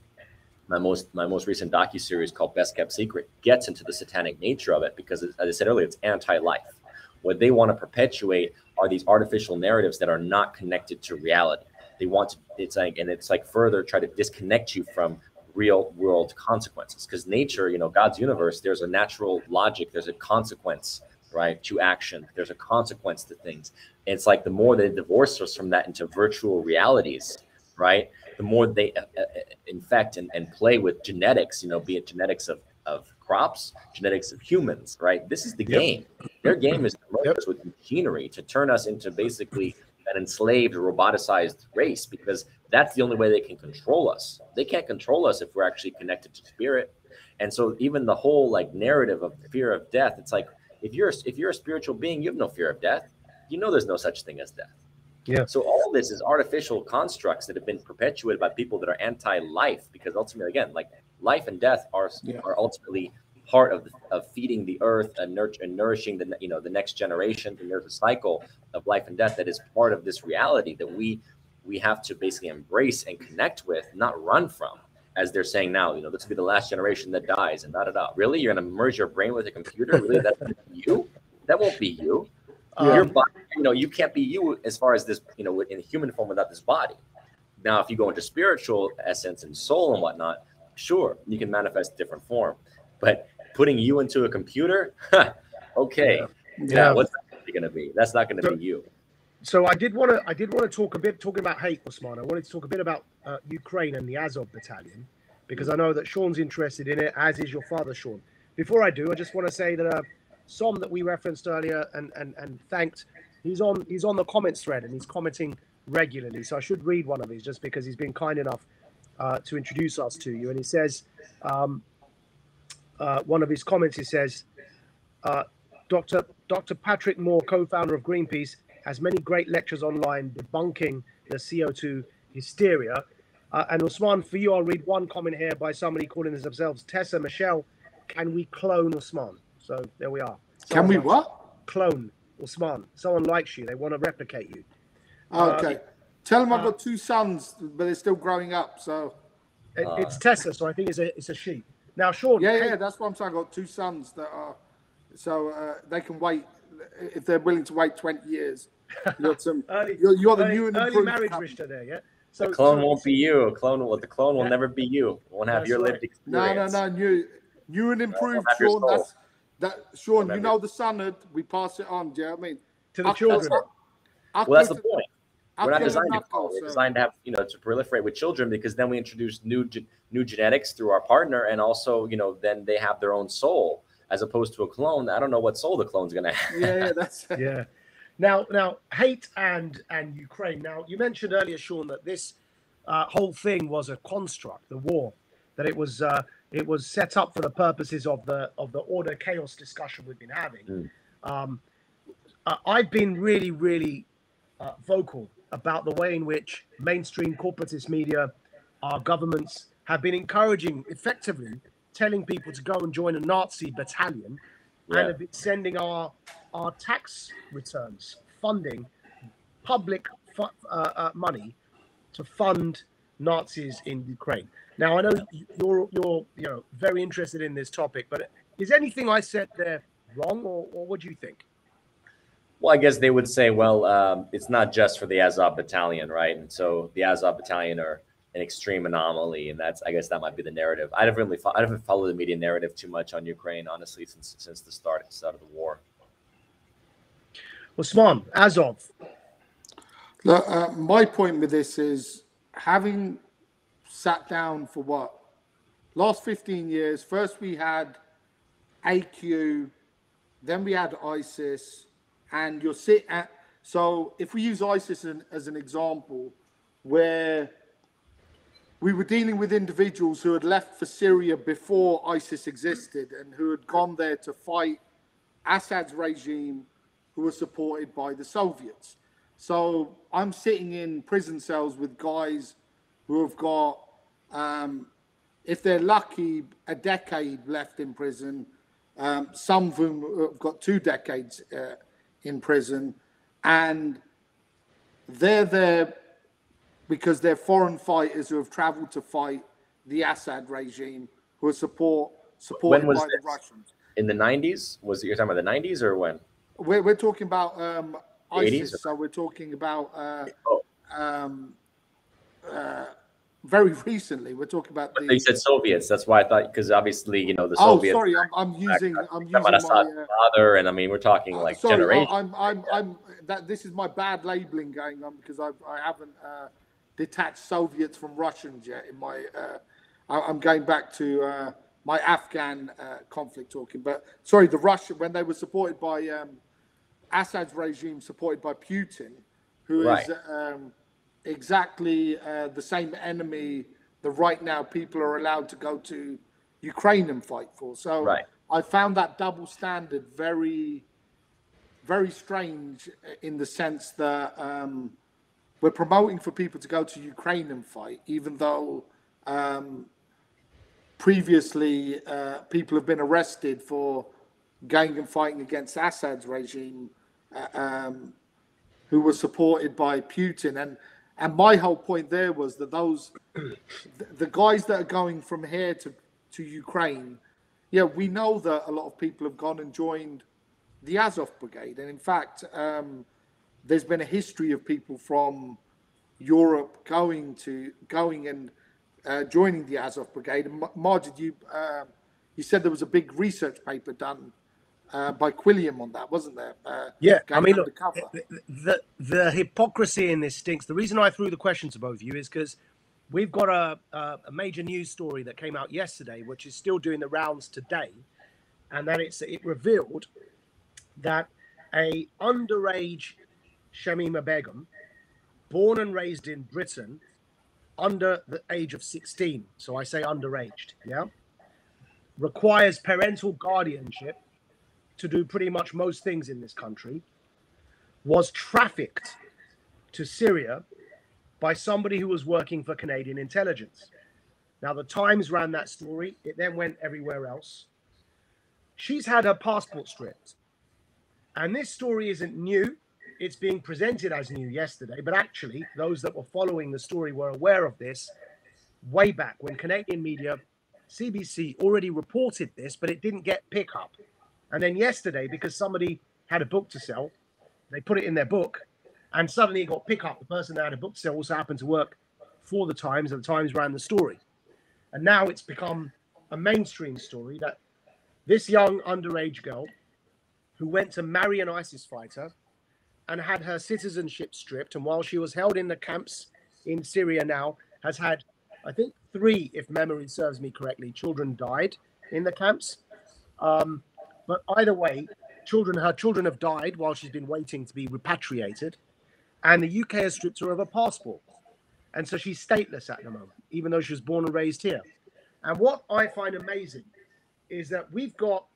My most recent docuseries called Best Kept Secret gets into the satanic nature of it, because as I said earlier, it's anti-life. What they want to perpetuate are these artificial narratives that are not connected to reality. They want to, it's like further try to disconnect you from real world consequences, because nature, God's universe, there's a natural logic, there's a consequence, right, to action, there's a consequence to things. And it's like the more they divorce us from that into virtual realities, right, the more they infect and play with genetics, be it genetics of crops, genetics of humans, right? This is the game. Their game is to merge us with machinery to turn us into basically an enslaved, roboticized race, because that's the only way they can control us. They can't control us if we're actually connected to spirit. And so even the whole like narrative of fear of death, it's like if you're a spiritual being, you have no fear of death. There's no such thing as death. Yeah. So all this is artificial constructs that have been perpetuated by people that are anti-life, because ultimately, again, like life and death are ultimately part of feeding the earth and nourishing the next generation. And there's a cycle of life and death that is part of this reality that we have to basically embrace and connect with, not run from. As they're saying now, this will be the last generation that dies, and da. Really, you're going to merge your brain with a computer? Really, that's you? That won't be you. Your body, you can't be you as far as this, in human form without this body. Now, if you go into spiritual essence and soul and whatnot, sure, you can manifest different form. But putting you into a computer, okay, what's that going to be? That's not going to be you. So I did want to talk a bit, talking about hate, Usman. I wanted to talk a bit about Ukraine and the Azov battalion, because I know that Sean's interested in it, as is your father, Sean. Before I do, I just want to say that Som, that we referenced earlier and thanked, he's on the comments thread and he's commenting regularly. So I should read one of these just because he's been kind enough to introduce us to you. And he says, one of his comments, he says, Dr. Patrick Moore, co-founder of Greenpeace, has many great lectures online debunking the CO2 hysteria. And Usman, for you, I'll read one comment here by somebody calling themselves Tessa Michelle. Can we clone Usman? So there we are. Can we what? Clone Usman. Someone likes you. They want to replicate you. Okay. Tell them I've got two sons, but they're still growing up. So it's Tessa, so I think it's a she. Now, Sean. Yeah, that's what I'm saying. I've got two sons that are, so they can wait if they're willing to wait 20 years. You're the new and early marriage Richter there, yeah. So the clone won't be you. The clone will never be you. It won't have your lived experience. No. New and improved, Sean. Sean, you know the standard. We pass it on. Do you know what I mean? To the children. Well, that's the point. We're not designed to clone. We're designed to have, to proliferate with children, because then we introduce new genetics through our partner, and also, then they have their own soul, as opposed to a clone. I don't know what soul the clone's gonna have. Yeah, that's yeah. Now, hate and Ukraine. Now, you mentioned earlier, Sean, that this whole thing was a construct, the war, that it was set up for the purposes of the order chaos discussion we've been having. I've been really, really vocal about the way in which mainstream corporatist media, our governments, have been encouraging, effectively telling people to go and join a Nazi battalion, and have been sending our tax returns, funding public money to fund Nazis in Ukraine. Now, I know you're very interested in this topic, but is anything I said there wrong, or what do you think? Well, I guess they would say, well, it's not just for the Azov battalion, right? And so the Azov battalion are an extreme anomaly, and I guess that might be the narrative. I haven't followed the media narrative too much on Ukraine, honestly, since the start of the war. Usman, Azov. Look, my point with this is, having sat down for what? Last 15 years, first we had AQ, then we had ISIS, and so if we use ISIS as an example, where we were dealing with individuals who had left for Syria before ISIS existed and who had gone there to fight Assad's regime, who was supported by the Soviets. So I'm sitting in prison cells with guys who have got, if they're lucky, a decade left in prison. Some of them have got 2 decades in prison, and they're there because they're foreign fighters who have traveled to fight the Assad regime, who are supported by the Russians. In the 90s? You're talking about the 90s or when? We're talking about ISIS, 80s? so we're talking about very recently. We're talking about the. You said Soviets. That's why I thought, because obviously, you know, the Oh, Soviets. sorry, I'm using my. Father, and I mean, we're talking like Sorry, generations. I'm that. This is my bad labeling going on because I haven't detached Soviets from Russians yet. In my, I'm going back to my Afghan conflict talking. But sorry, the Russian, when they were supported by Assad's regime, supported by Putin, who is exactly the same enemy that right now people are allowed to go to Ukraine and fight for. So I found that double standard very, very strange in the sense that we're promoting for people to go to Ukraine and fight, even though previously people have been arrested for going and fighting against Assad's regime, who was supported by Putin. And my whole point there was that the guys that are going from here to Ukraine, yeah, we know that a lot of people have gone and joined the Azov Brigade. And in fact, there's been a history of people from Europe going and joining the Azov Brigade. And Maajid, you said there was a big research paper done by Quilliam on that, wasn't there? Yeah, I mean, look, the hypocrisy in this stinks. The reason I threw the question to both of you is because we've got a major news story that came out yesterday, which is still doing the rounds today, and that it revealed that a underage Shamima Begum, born and raised in Britain, under the age of 16, so I say underaged, yeah, requires parental guardianship to do pretty much most things in this country, was trafficked to Syria by somebody who was working for Canadian intelligence. Now, the Times ran that story. It then went everywhere else. She's had her passport stripped. And this story isn't new. It's being presented as new yesterday, but actually those that were following the story were aware of this way back when Canadian media, CBC, already reported this, but it didn't get pick up. And then yesterday, because somebody had a book to sell, they put it in their book, and suddenly it got pick up. The person that had a book to sell also happened to work for the Times, and the Times ran the story. And now it's become a mainstream story that this young underage girl who went to marry an ISIS fighter and had her citizenship stripped, and while she was held in the camps in Syria now, has had, I think, 3, if memory serves me correctly, children died in the camps. But either way, her children have died while she's been waiting to be repatriated. And the UK has stripped her of her passport. And so she's stateless at the moment, even though she was born and raised here. And what I find amazing is that we've got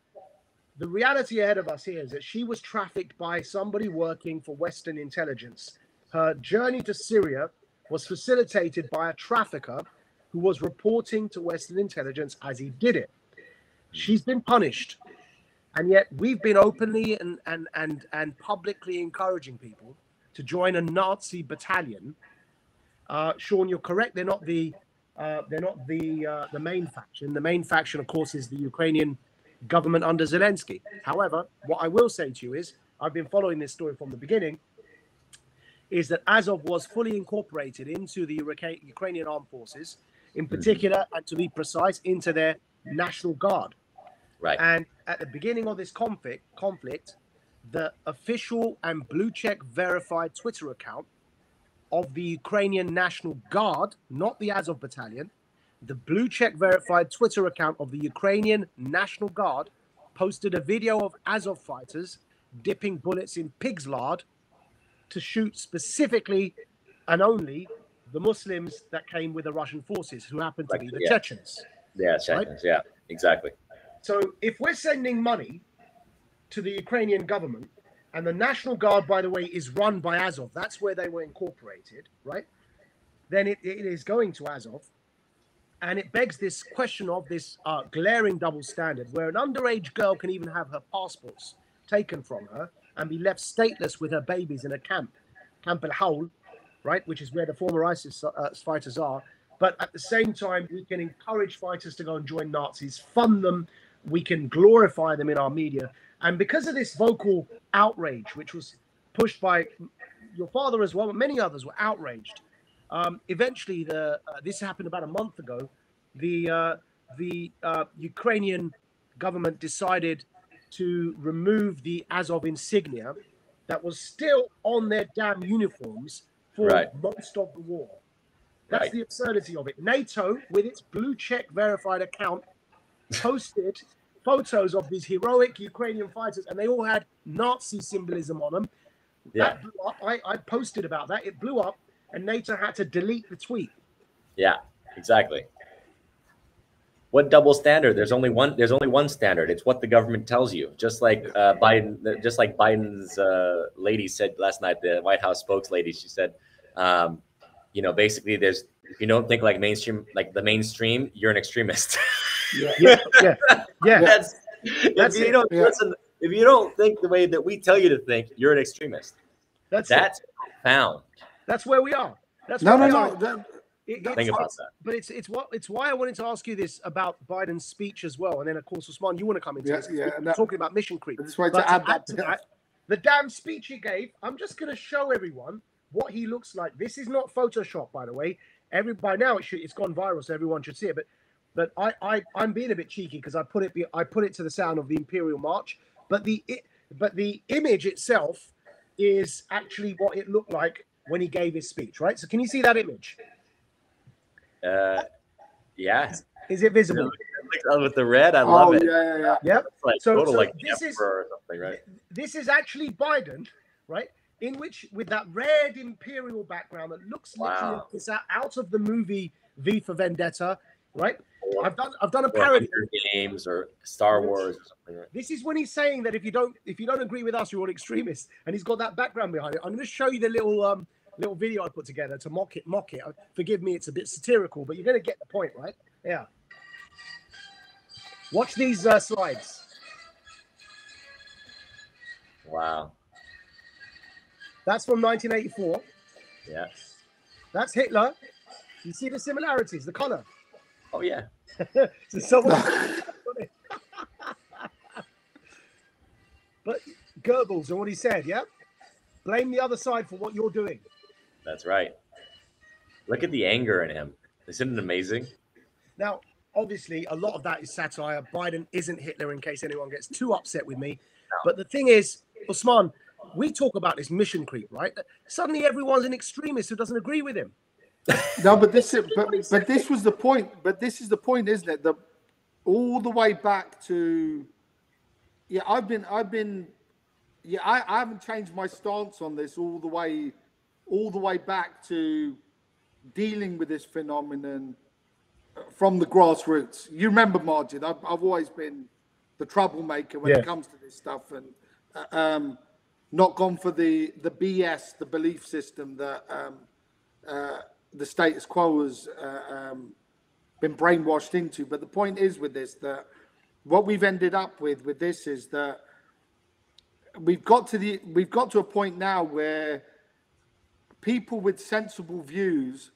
the reality ahead of us here is that she was trafficked by somebody working for Western intelligence. Her journey to Syria was facilitated by a trafficker who was reporting to Western intelligence as he did it. She's been punished. And yet we've been openly and publicly encouraging people to join a Nazi battalion. Sean, you're correct. They're not the main faction. The main faction, of course, is the Ukrainian government under Zelensky. However, what I will say to you is, I've been following this story from the beginning, is that Azov was fully incorporated into the Ukrainian armed forces, in particular, and to be precise, into their National Guard. Right. And at the beginning of this conflict, the official and blue check verified Twitter account of the Ukrainian National Guard, not the Azov battalion, the blue check verified Twitter account of the Ukrainian National Guard posted a video of Azov fighters dipping bullets in pig's lard to shoot specifically and only the Muslims that came with the Russian forces, who happened to be the Chechens. Yeah, Chechens, right? Yeah, exactly. So if we're sending money to the Ukrainian government, and the National Guard, by the way, is run by Azov, that's where they were incorporated, right? Then it is going to Azov. And it begs this question of this glaring double standard, where an underage girl can even have her passports taken from her and be left stateless with her babies in a camp, Camp El Haul, right, which is where the former ISIS fighters are. But at the same time, we can encourage fighters to go and join Nazis, fund them, we can glorify them in our media. And because of this vocal outrage, which was pushed by your father as well, but many others were outraged, Eventually, this happened about a month ago. The Ukrainian government decided to remove the Azov insignia that was still on their damn uniforms for Right. most of the war. That's Right. the absurdity of it. NATO, with its blue check verified account, posted photos of these heroic Ukrainian fighters, and they all had Nazi symbolism on them. Yeah. That blew up. I posted about that. It blew up, and NATO had to delete the tweet. Yeah, exactly. What double standard? There's only one standard. It's what the government tells you. Just like Biden's lady said last night, the White House spokeslady, she said, basically, if you don't think like the mainstream, you're an extremist. Yeah. That's That's if you it. don't listen, if you don't think the way that we tell you to think, you're an extremist. That's profound. That's where we are. That's No, where no, we no. are. Think about that. But it's why I wanted to ask you this about Biden's speech as well, and then of course, Usman, you want to come into this? We're talking about mission creep. I just wanted But to add to that. the damn speech he gave. I'm just going to show everyone what he looks like. This is not Photoshop, by the way. By now it's gone viral, so everyone should see it. But I'm being a bit cheeky because I put it to the sound of the Imperial March. But the image itself is actually what it looked like when he gave his speech, right? So can you see that image? Yeah. Is it visible? With the red, I love it. Yeah. Yep. Like So total like this is or something, right? This is actually Biden, right? In which, with that red imperial background that looks literally like it's out of the movie V for Vendetta, right? I've done a parody. Hunger Games or Star Wars or something. Right? This is when he's saying that if you don't agree with us, you're an extremist, and he's got that background behind it. I'm going to show you the little video I put together to mock it. Forgive me, it's a bit satirical, but you're going to get the point, right? Yeah. Watch these slides. Wow. That's from 1984. Yeah. That's Hitler. You see the similarities, the color. Oh yeah. So someone... But Goebbels and what he said, yeah? Blame the other side for what you're doing. That's right. Look at the anger in him. Isn't it amazing? Now, obviously, a lot of that is satire. Biden isn't Hitler, in case anyone gets too upset with me. No. But the thing is, Usman, we talk about this mission creep, right? Suddenly everyone's an extremist who doesn't agree with him. No, but this was the point. But this is the point, isn't it? All the way back to, I haven't changed my stance on this all the way back to dealing with this phenomenon from the grassroots. You remember, Maajid, I've always been the troublemaker when it comes to this stuff, and not gone for the BS, the belief system that the status quo has been brainwashed into. But the point is with this, that what we've ended up with this is that we've got to a point now where people with sensible views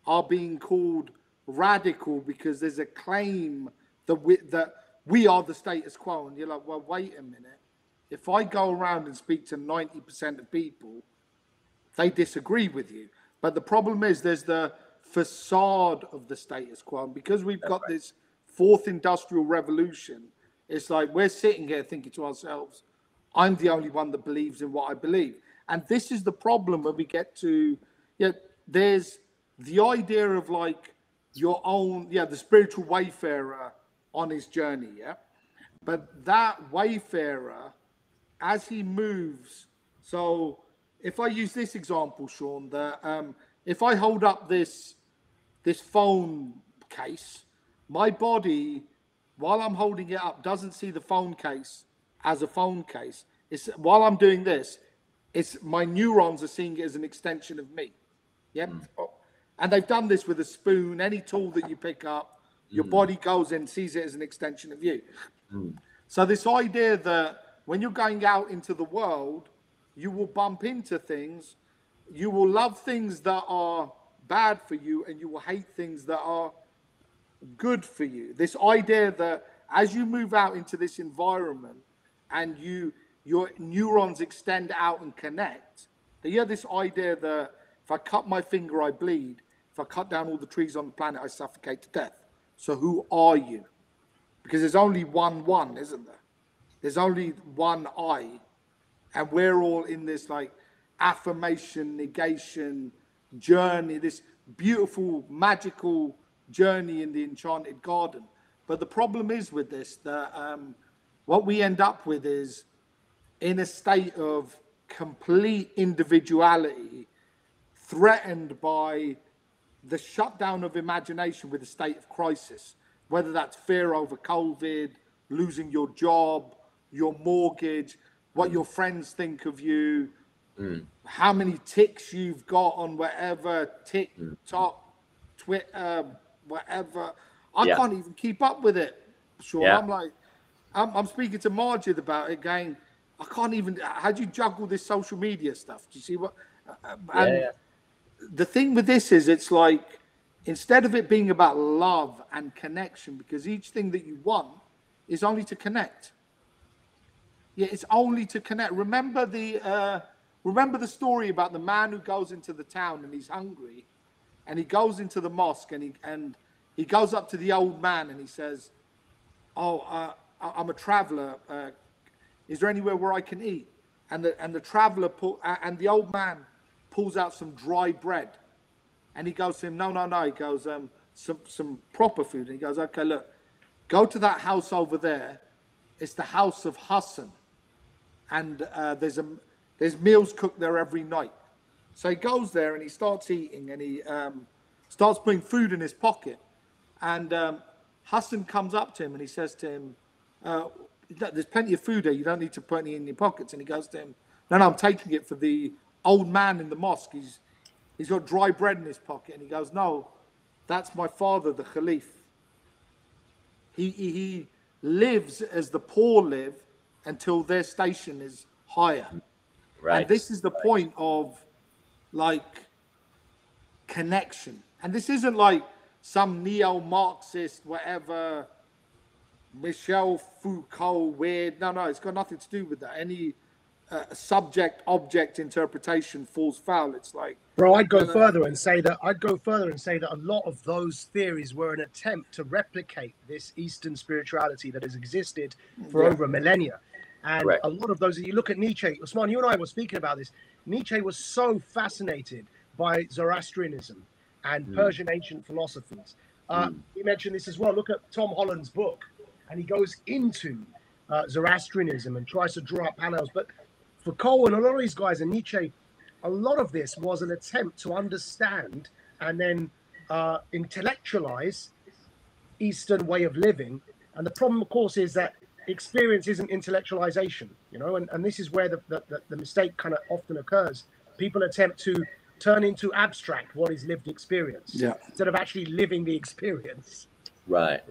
are being called radical because there's a claim that we are the status quo, and you're like, well, wait a minute. If I go around and speak to 90% of people, they disagree with you. But the problem is there's the facade of the status quo. And because we've got this fourth industrial revolution, it's like we're sitting here thinking to ourselves, I'm the only one that believes in what I believe. And this is the problem when we get to, there's the idea of like your own, the spiritual wayfarer on his journey, But that wayfarer, as he moves, so if I use this example, Sean, that if I hold up this phone case, my body, while I'm holding it up, doesn't see the phone case as a phone case. It's while I'm doing this, it's my neurons are seeing it as an extension of me. And they've done this with a spoon, any tool that you pick up, your body goes in, sees it as an extension of you. So this idea that when you're going out into the world, you will bump into things, you will love things that are bad for you, and you will hate things that are good for you. This idea that as you move out into this environment and your neurons extend out and connect, you have this idea that if If I cut my finger, I bleed. If I cut down all the trees on the planet, I suffocate to death. So who are you? Because there's only one, isn't there? There's only one I. And we're all in this like affirmation, negation journey, this beautiful, magical journey in the enchanted garden. But the problem is with this, that what we end up with is in a state of complete individuality, threatened by the shutdown of imagination with a state of crisis, whether that's fear over COVID, losing your job, your mortgage, what your friends think of you, how many ticks you've got on whatever, TikTok, Twitter, whatever. I can't even keep up with it, Sean. I'm like, I'm speaking to Maajid about it, going, I can't even, how do you juggle this social media stuff? Do you see what? The thing with this is, it's like, instead of it being about love and connection, because each thing that you want is only to connect. Yeah, it's only to connect. Remember the story about the man who goes into the town and he's hungry, and he goes into the mosque and he goes up to the old man and he says, "Oh, I'm a traveler. Is there anywhere where I can eat?" And the traveler and the old man pulls out some dry bread, and he goes to him, no. He goes, some proper food. And he goes, okay, look, go to that house over there. It's the house of Hassan, and there's meals cooked there every night. So he goes there and he starts eating, and he starts putting food in his pocket. And Hassan comes up to him and he says to him, there's plenty of food there. You don't need to put any in your pockets. And he goes to him, no, I'm taking it for the old man in the mosque. He's got dry bread in his pocket. And he goes, no, that's my father, the Khalif. He lives as the poor live until their station is higher. Right. And this is the point of like connection. And this isn't like some neo-Marxist, whatever, Michel Foucault weird. No, it's got nothing to do with that. Any subject-object interpretation falls foul. It's like, bro, I'd go further and say that a lot of those theories were an attempt to replicate this Eastern spirituality that has existed for over millennia. And a lot of those, you look at Nietzsche, Usman, you and I were speaking about this. Nietzsche was so fascinated by Zoroastrianism and Persian ancient philosophies. He mentioned this as well. Look at Tom Holland's book, and he goes into Zoroastrianism and tries to draw up parallels. But Foucault and a lot of these guys, and Nietzsche, a lot of this was an attempt to understand and then intellectualize Eastern way of living. And the problem, of course, is that experience isn't intellectualization, you know, and this is where the mistake kind of often occurs. People attempt to turn into abstract what is lived experience instead of actually living the experience. Right.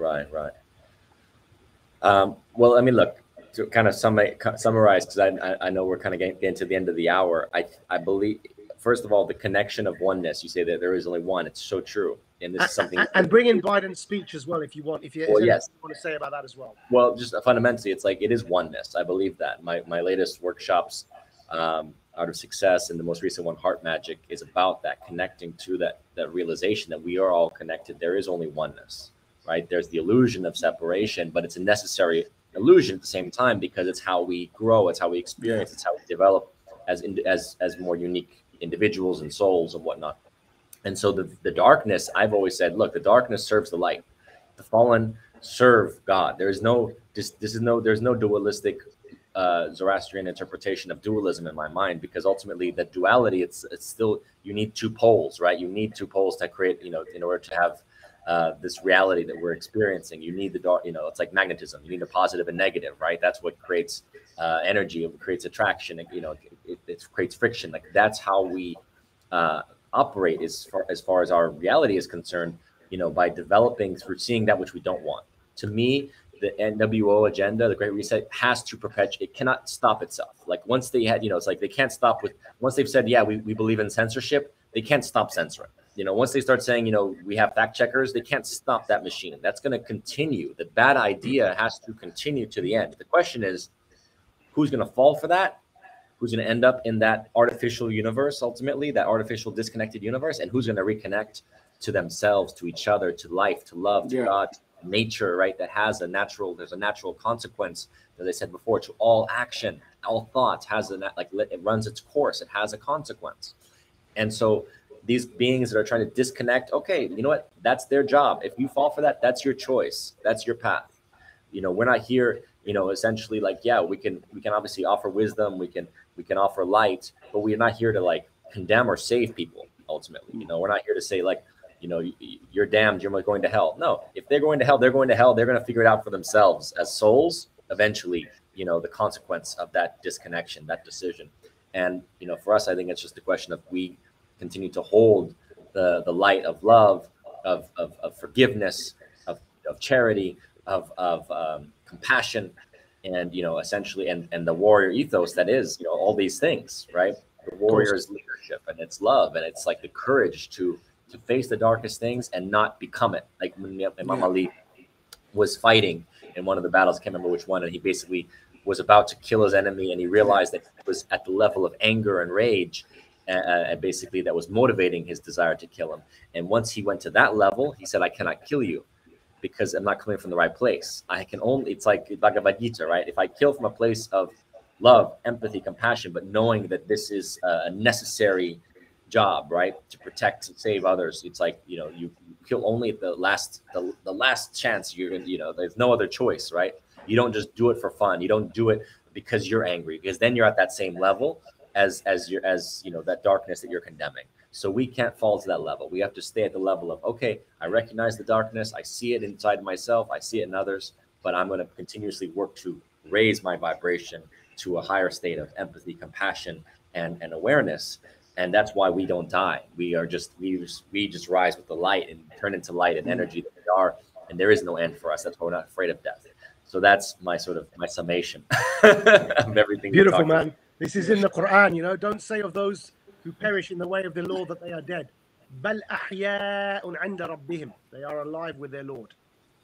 Well, I mean, look, to kind of summarize, because I know we're kind of getting to the end of the hour. I believe, first of all, the connection of oneness. You say that there is only one. It's so true. And this is something. And bring in Biden's speech as well, if you want. If you want to say about that as well. Well, just fundamentally, it's like it is oneness. I believe that. My latest workshops, Art of Success, and the most recent one, Heart Magic, is about that, connecting to that realization that we are all connected. There is only oneness, right? There's the illusion of separation, but it's a necessary illusion at the same time, because it's how we grow, it's how we experience, it's how we develop as more unique individuals and souls and whatnot. And so the darkness, I've always said, look, the darkness serves the light. The fallen serve God. There's no dualistic Zoroastrian interpretation of dualism in my mind, because ultimately the duality, it's still, you need two poles, right? You need two poles to create, in order to have this reality that we're experiencing. You need the dark, it's like magnetism. You need a positive and negative, right? That's what creates energy. It creates attraction. It creates friction. Like that's how we operate as far as our reality is concerned, by developing through seeing that which we don't want. To me, the NWO agenda, the Great Reset, has to perpetuate. It cannot stop itself. Like once they had, it's like they can't stop once they've said, yeah, we believe in censorship, they can't stop censoring. Once they start saying, we have fact checkers, they can't stop that machine. That's going to continue. The bad idea has to continue to the end. The question is, who's going to fall for that? who's going to end up in that artificial universe, ultimately, that artificial disconnected universe, and who's going to reconnect to themselves, to each other, to life, to love, to God, to nature, right? That has there's a natural consequence, as I said before, to all action, all thoughts it runs its course. It has a consequence. And so these beings that are trying to disconnect, okay, you know what? That's their job. If you fall for that, that's your choice. That's your path. We're not here, essentially like, yeah, we can obviously offer wisdom. We can offer light, but we're not here to like condemn or save people ultimately. We're not here to say like, you're damned, you're going to hell. No, if they're going to hell, they're going to hell. They're going to figure it out for themselves as souls eventually, the consequence of that disconnection, that decision. And, for us, I think it's just a question of we continue to hold the light of love, of forgiveness, of charity, of compassion, and, essentially, and the warrior ethos that is, all these things, right? The warrior's leadership, and it's love, and it's like the courage to face the darkest things and not become it. Like when Imam Ali was fighting in one of the battles, I can't remember which one, and he basically was about to kill his enemy, and he realized that he was at the level of anger and rage, and basically that was motivating his desire to kill him. And once he went to that level, he said, I cannot kill you because I'm not coming from the right place. I can only, it's like Bhagavad Gita, right? If I kill from a place of love, empathy, compassion, but knowing that this is a necessary job, right, to protect and save others, it's like, you kill only at the last chance. There's no other choice, right? You don't just do it for fun. You don't do it because you're angry, because then you're at that same level as that darkness that you're condemning. So we can't fall to that level. We have to stay at the level of, okay, I recognize the darkness, I see it inside myself, I see it in others, but I'm going to continuously work to raise my vibration to a higher state of empathy, compassion, and awareness. And that's why we don't die. We just rise with the light and turn into light and energy that we are, and there is no end for us. That's why we're not afraid of death. So that's my summation of everything. Beautiful, man. This is in the Quran, Don't say of those who perish in the way of the Lord that they are dead. بَلْ أَحْيَاءٌ عِنْدَ رَبِّهِمْ. They are alive with their Lord.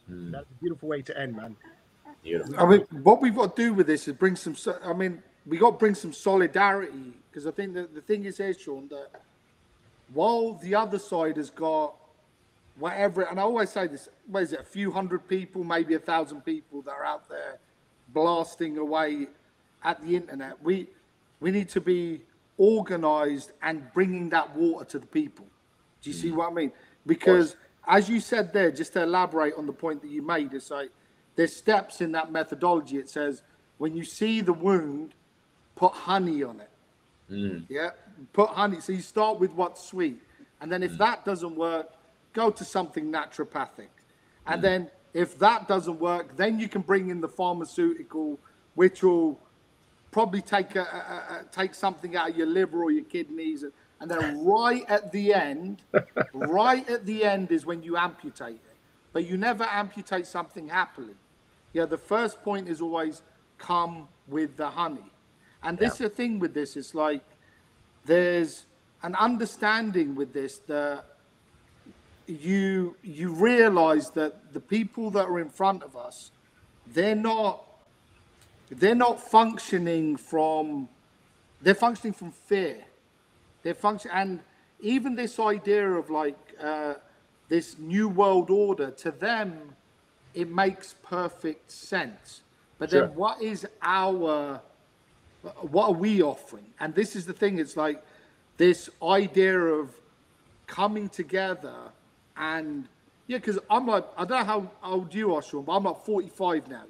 That's a beautiful way to end, man. Beautiful. I mean, what we've got to do with this is bring some. I mean, we got to bring some solidarity, because I think that the thing is here, Sean, that while the other side has got whatever, and I always say this, what is it, a few hundred people, maybe 1,000 people that are out there blasting away at the internet, we need to be organized and bringing that water to the people. Do you see what I mean? Because as you said there, just to elaborate on the point that you made, it's like there's steps in that methodology. It says when you see the wound, put honey on it. Yeah, put honey. So you start with what's sweet, and then if that doesn't work, go to something naturopathic, and then if that doesn't work, then you can bring in the pharmaceutical, which will probably take something out of your liver or your kidneys, and then right at the end is when you amputate it. But you never amputate something happily. Yeah, the first point is always come with the honey. And this is the thing with this, it's like there's an understanding with this that you realize that the people that are in front of us, they're not functioning from, they're functioning from fear. And even this idea of like this new world order, to them, it makes perfect sense. But then what are we offering? And this is the thing, it's like this idea of coming together and, because I'm like, I don't know how old you are, Sean, but I'm like 45 now,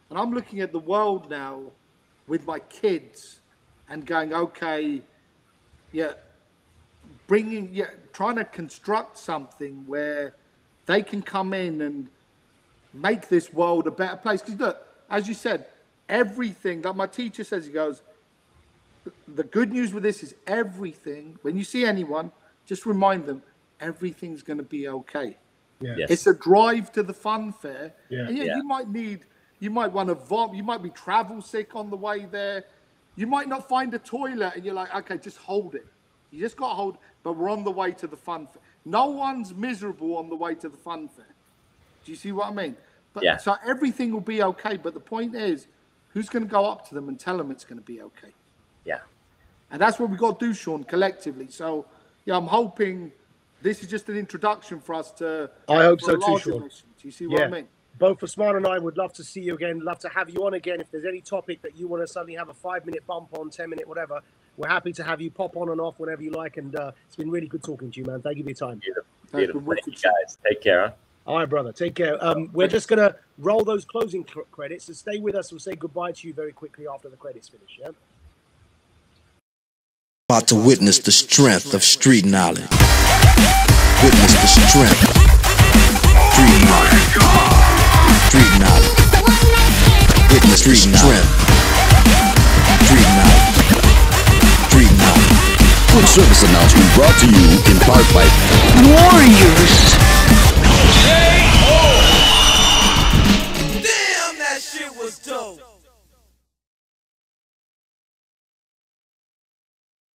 and I'm looking at the world now with my kids and going, okay, trying to construct something where they can come in and make this world a better place. Because look, as you said, everything, like my teacher says, he goes, the good news with this is everything, when you see anyone, just remind them, everything's going to be okay. Yes. It's a drive to the fun fair. And you might want to vomit, you might be travel sick on the way there, you might not find a toilet, and you're like, okay, just hold it. You just got to hold it, but we're on the way to the fun fair. No one's miserable on the way to the fun fair. Do you see what I mean? But so everything will be okay, but the point is, who's going to go up to them and tell them it's going to be okay? Yeah. And that's what we've got to do, Sean, collectively. So, yeah, I'm hoping this is just an introduction for us to. I hope so too, Sean. Mission. Do you see what I mean? Both Usman and I would love to see you again, love to have you on again. If there's any topic that you want to suddenly have a 5-minute bump on, 10-minute, whatever, we're happy to have you pop on and off whenever you like. And it's been really good talking to you, man. Thank you for your time. Beautiful. Thank you, guys. Take care. Huh? All right, brother. Take care. We're just going to roll those closing credits. So stay with us. We'll say goodbye to you very quickly after the credits finish, yeah? About to witness the strength of street knowledge. Witness the strength. Street knowledge. Street knowledge. Witness the strength. Street knowledge. Street knowledge. Quick service announcement brought to you in part by